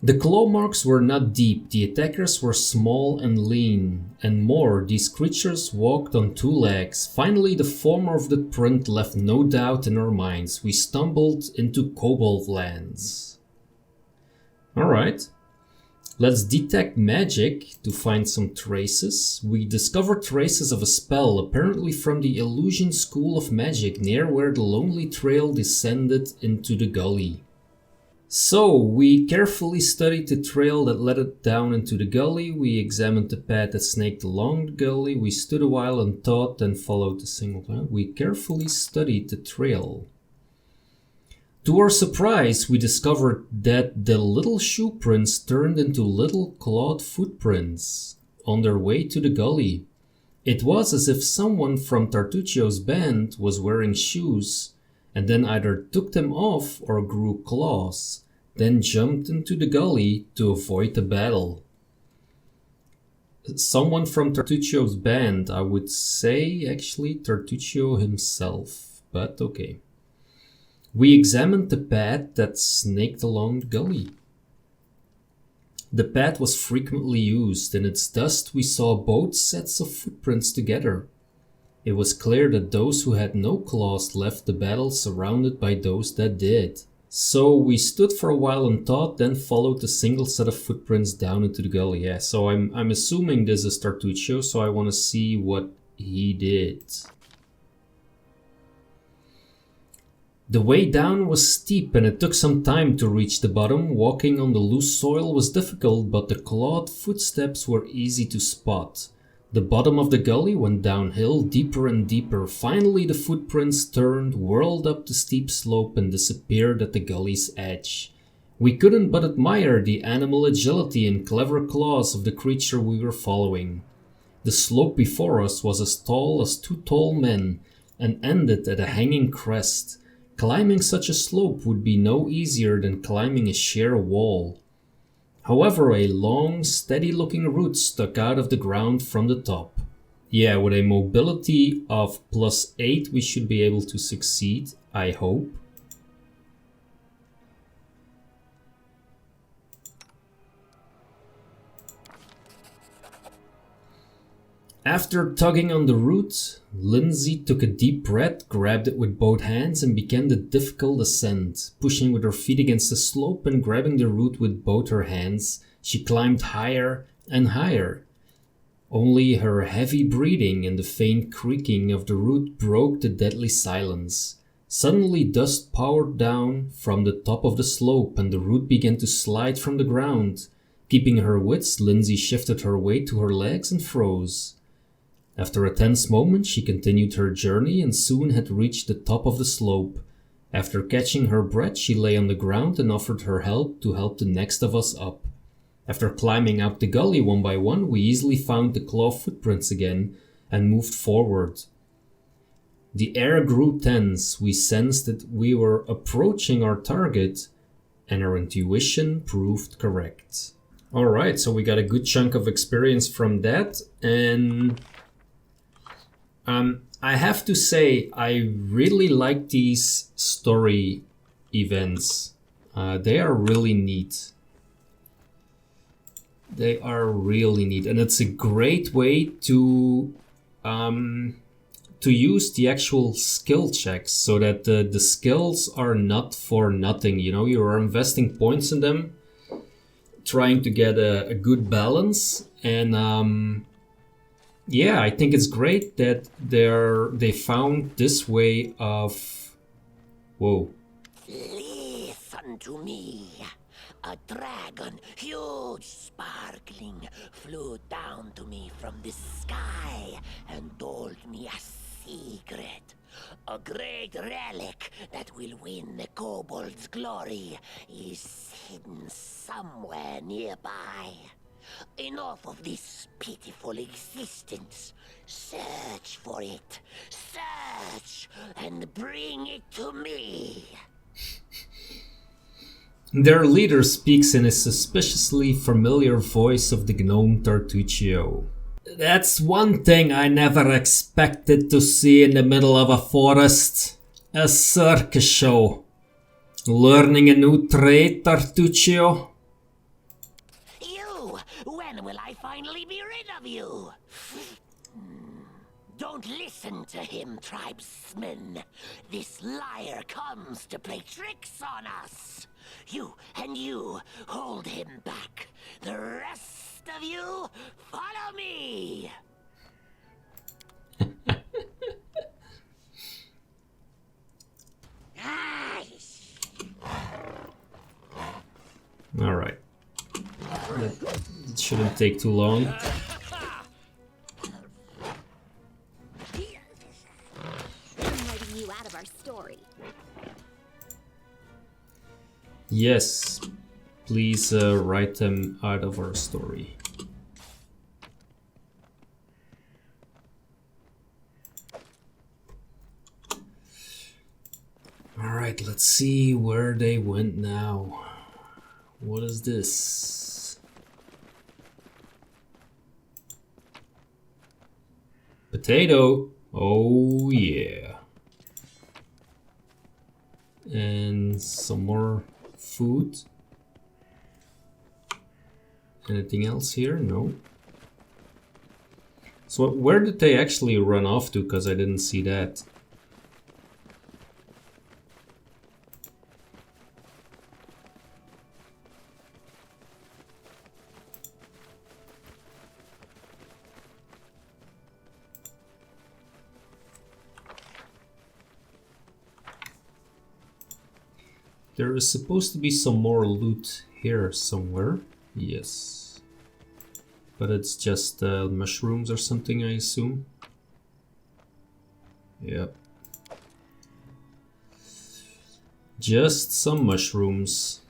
The claw marks were not deep, the attackers were small and lean, and more, these creatures walked on two legs. Finally, the former of the print left no doubt in our minds. We stumbled into Kobold lands. Alright. Let's detect magic to find some traces. We discovered traces of a spell, apparently from the Illusion School of Magic, near where the lonely trail descended into the gully. So, we carefully studied the trail that led it down into the gully. We examined the path that snaked along the gully. We stood a while and thought, then followed the single path. We carefully studied the trail. To our surprise, we discovered that the little shoe prints turned into little clawed footprints on their way to the gully. It was as if someone from Tartuccio's band was wearing shoes and then either took them off or grew claws, then jumped into the gully to avoid the battle. Someone from Tartuccio's band, I would say actually Tartuccio himself, but okay. We examined the path that snaked along the gully. The path was frequently used. In its dust we saw both sets of footprints together. It was clear that those who had no claws left the battle surrounded by those that did. So we stood for a while and thought, then followed the single set of footprints down into the gully. Yeah, so I'm assuming this is Tartuccio, so I want to see what he did. The way down was steep and it took some time to reach the bottom. Walking on the loose soil was difficult, but the clawed footsteps were easy to spot. The bottom of the gully went downhill deeper and deeper. Finally the footprints turned, whirled up the steep slope and disappeared at the gully's edge. We couldn't but admire the animal agility and clever claws of the creature we were following. The slope before us was as tall as two tall men and ended at a hanging crest. Climbing such a slope would be no easier than climbing a sheer wall. However, a long, steady-looking root stuck out of the ground from the top. Yeah, with a mobility of +8, we should be able to succeed, I hope. After tugging on the root, Lindsay took a deep breath, grabbed it with both hands, and began the difficult ascent. Pushing with her feet against the slope and grabbing the root with both her hands, she climbed higher and higher. Only her heavy breathing and the faint creaking of the root broke the deadly silence. Suddenly dust poured down from the top of the slope and the root began to slide from the ground. Keeping her wits, Lindsay shifted her weight to her legs and froze. After a tense moment, she continued her journey and soon had reached the top of the slope. After catching her breath, she lay on the ground and offered her help to help the next of us up. After climbing out the gully one by one, we easily found the claw footprints again and moved forward. The air grew tense. We sensed that we were approaching our target, and our intuition proved correct. Alright, so we got a good chunk of experience from that, and I have to say, I really like these story events. They are really neat. They are really neat, and it's a great way to use the actual skill checks so that the skills are not for nothing. You know, you are investing points in them, trying to get a good balance, and yeah, I think it's great that they found this way of. Whoa. Listen to me. A dragon, huge, sparkling, flew down to me from the sky and told me a secret. A great relic that will win the kobold's glory is hidden somewhere nearby. Enough of this pitiful existence. Search for it. Search and bring it to me. Their leader speaks in a suspiciously familiar voice of the gnome Tartuccio. That's one thing I never expected to see in the middle of a forest. A circus show. Learning a new trade, Tartuccio? You! When will I finally be rid of you? Don't listen to him, tribesmen. This liar comes to play tricks on us. You and you, hold him back. The rest of you, follow me! Alright. It shouldn't take too long. I'm writing you out of our story. Yes, please write them out of our story. Alright, let's see where they went now. What is this? Potato! Oh yeah. And some more food. Anything else here? No. So where did they actually run off to? Because I didn't see that. There is supposed to be some more loot here somewhere. Yes. But it's just mushrooms or something, I assume. Yep. Just some mushrooms.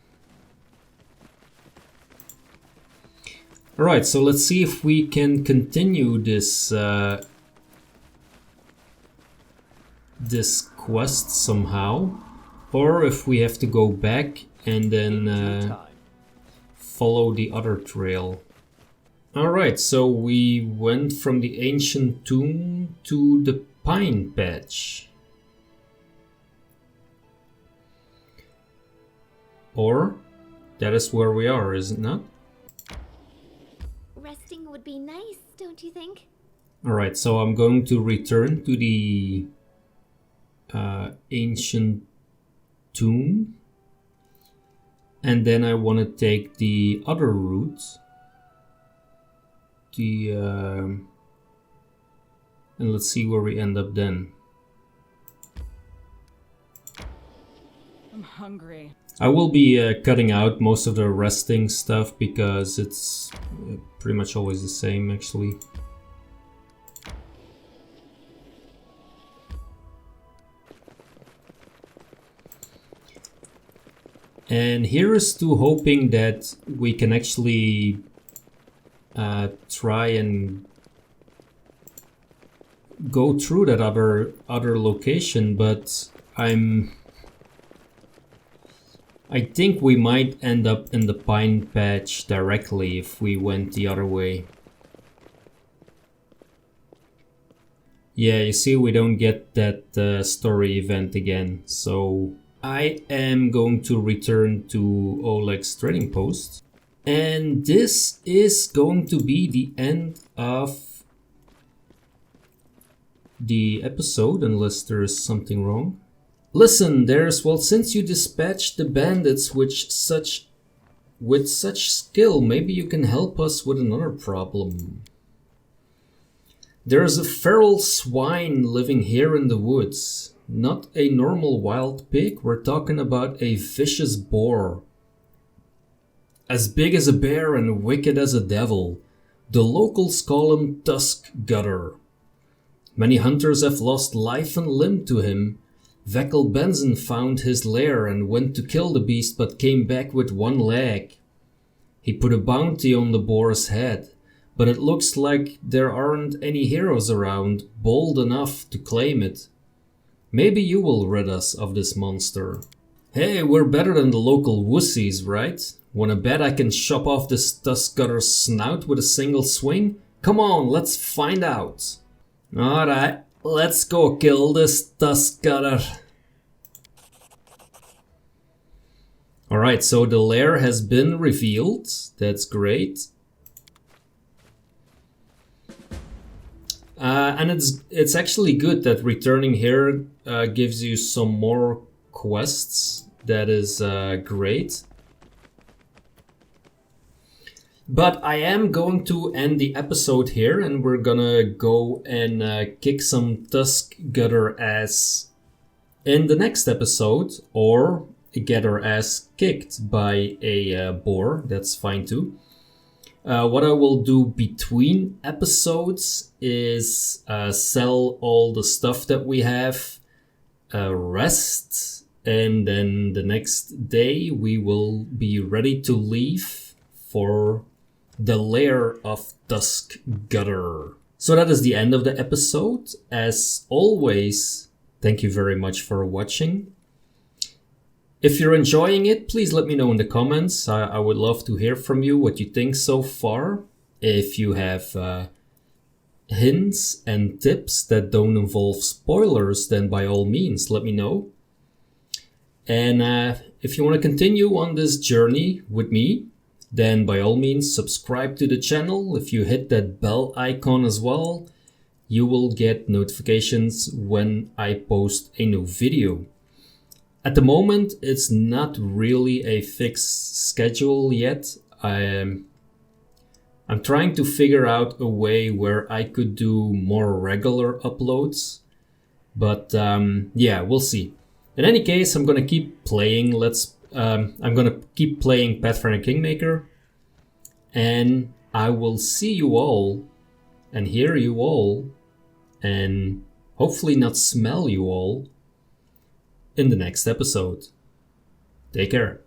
Alright, so let's see if we can continue this this quest somehow. Or if we have to go back and then follow the other trail. Alright, so we went from the ancient tomb to the pine patch. Or that is where we are, is it not? Resting would be nice, don't you think? Alright, so I'm going to return to the ancient tomb. And then I want to take the other route. And let's see where we end up then. I'm hungry. I will be cutting out most of the resting stuff because it's pretty much always the same actually. And here is to hoping that we can actually try and go through that other location, but I think we might end up in the pine patch directly if we went the other way. Yeah, you see, we don't get that story event again, so I am going to return to Oleg's trading post. And this is going to be the end of the episode, unless there is something wrong. Listen, well, since you dispatched the bandits with such skill, maybe you can help us with another problem. There's a feral swine living here in the woods. Not a normal wild pig, we're talking about a vicious boar. As big as a bear and wicked as a devil. The locals call him Tusk Gutter. Many hunters have lost life and limb to him. Veckel Benson found his lair and went to kill the beast but came back with one leg. He put a bounty on the boar's head, but it looks like there aren't any heroes around bold enough to claim it. Maybe you will rid us of this monster. Hey, we're better than the local wussies, right? Wanna bet I can chop off this Tusk Gutter's snout with a single swing? Come on, let's find out. Alright, let's go kill this Tusk Gutter. Alright, so the lair has been revealed. That's great. And it's actually good that returning here gives you some more quests. That is great. But I am going to end the episode here, and we're gonna go and kick some Tusk Gutter ass in the next episode, or get our ass kicked by a boar. That's fine too. What I will do between episodes is sell all the stuff that we have, rest, and then the next day we will be ready to leave for the lair of Tusk Gutter. So that is the end of the episode. As always, thank you very much for watching. If you're enjoying it, please let me know in the comments. I would love to hear from you what you think so far. If you have hints and tips that don't involve spoilers, then by all means, let me know. And if you want to continue on this journey with me, then by all means subscribe to the channel. If you hit that bell icon as well, you will get notifications when I post a new video. At the moment, it's not really a fixed schedule yet. I'm trying to figure out a way where I could do more regular uploads. But yeah, we'll see. In any case, I'm gonna keep playing. I'm gonna keep playing Pathfinder Kingmaker, and I will see you all and hear you all and hopefully not smell you all in the next episode. Take care.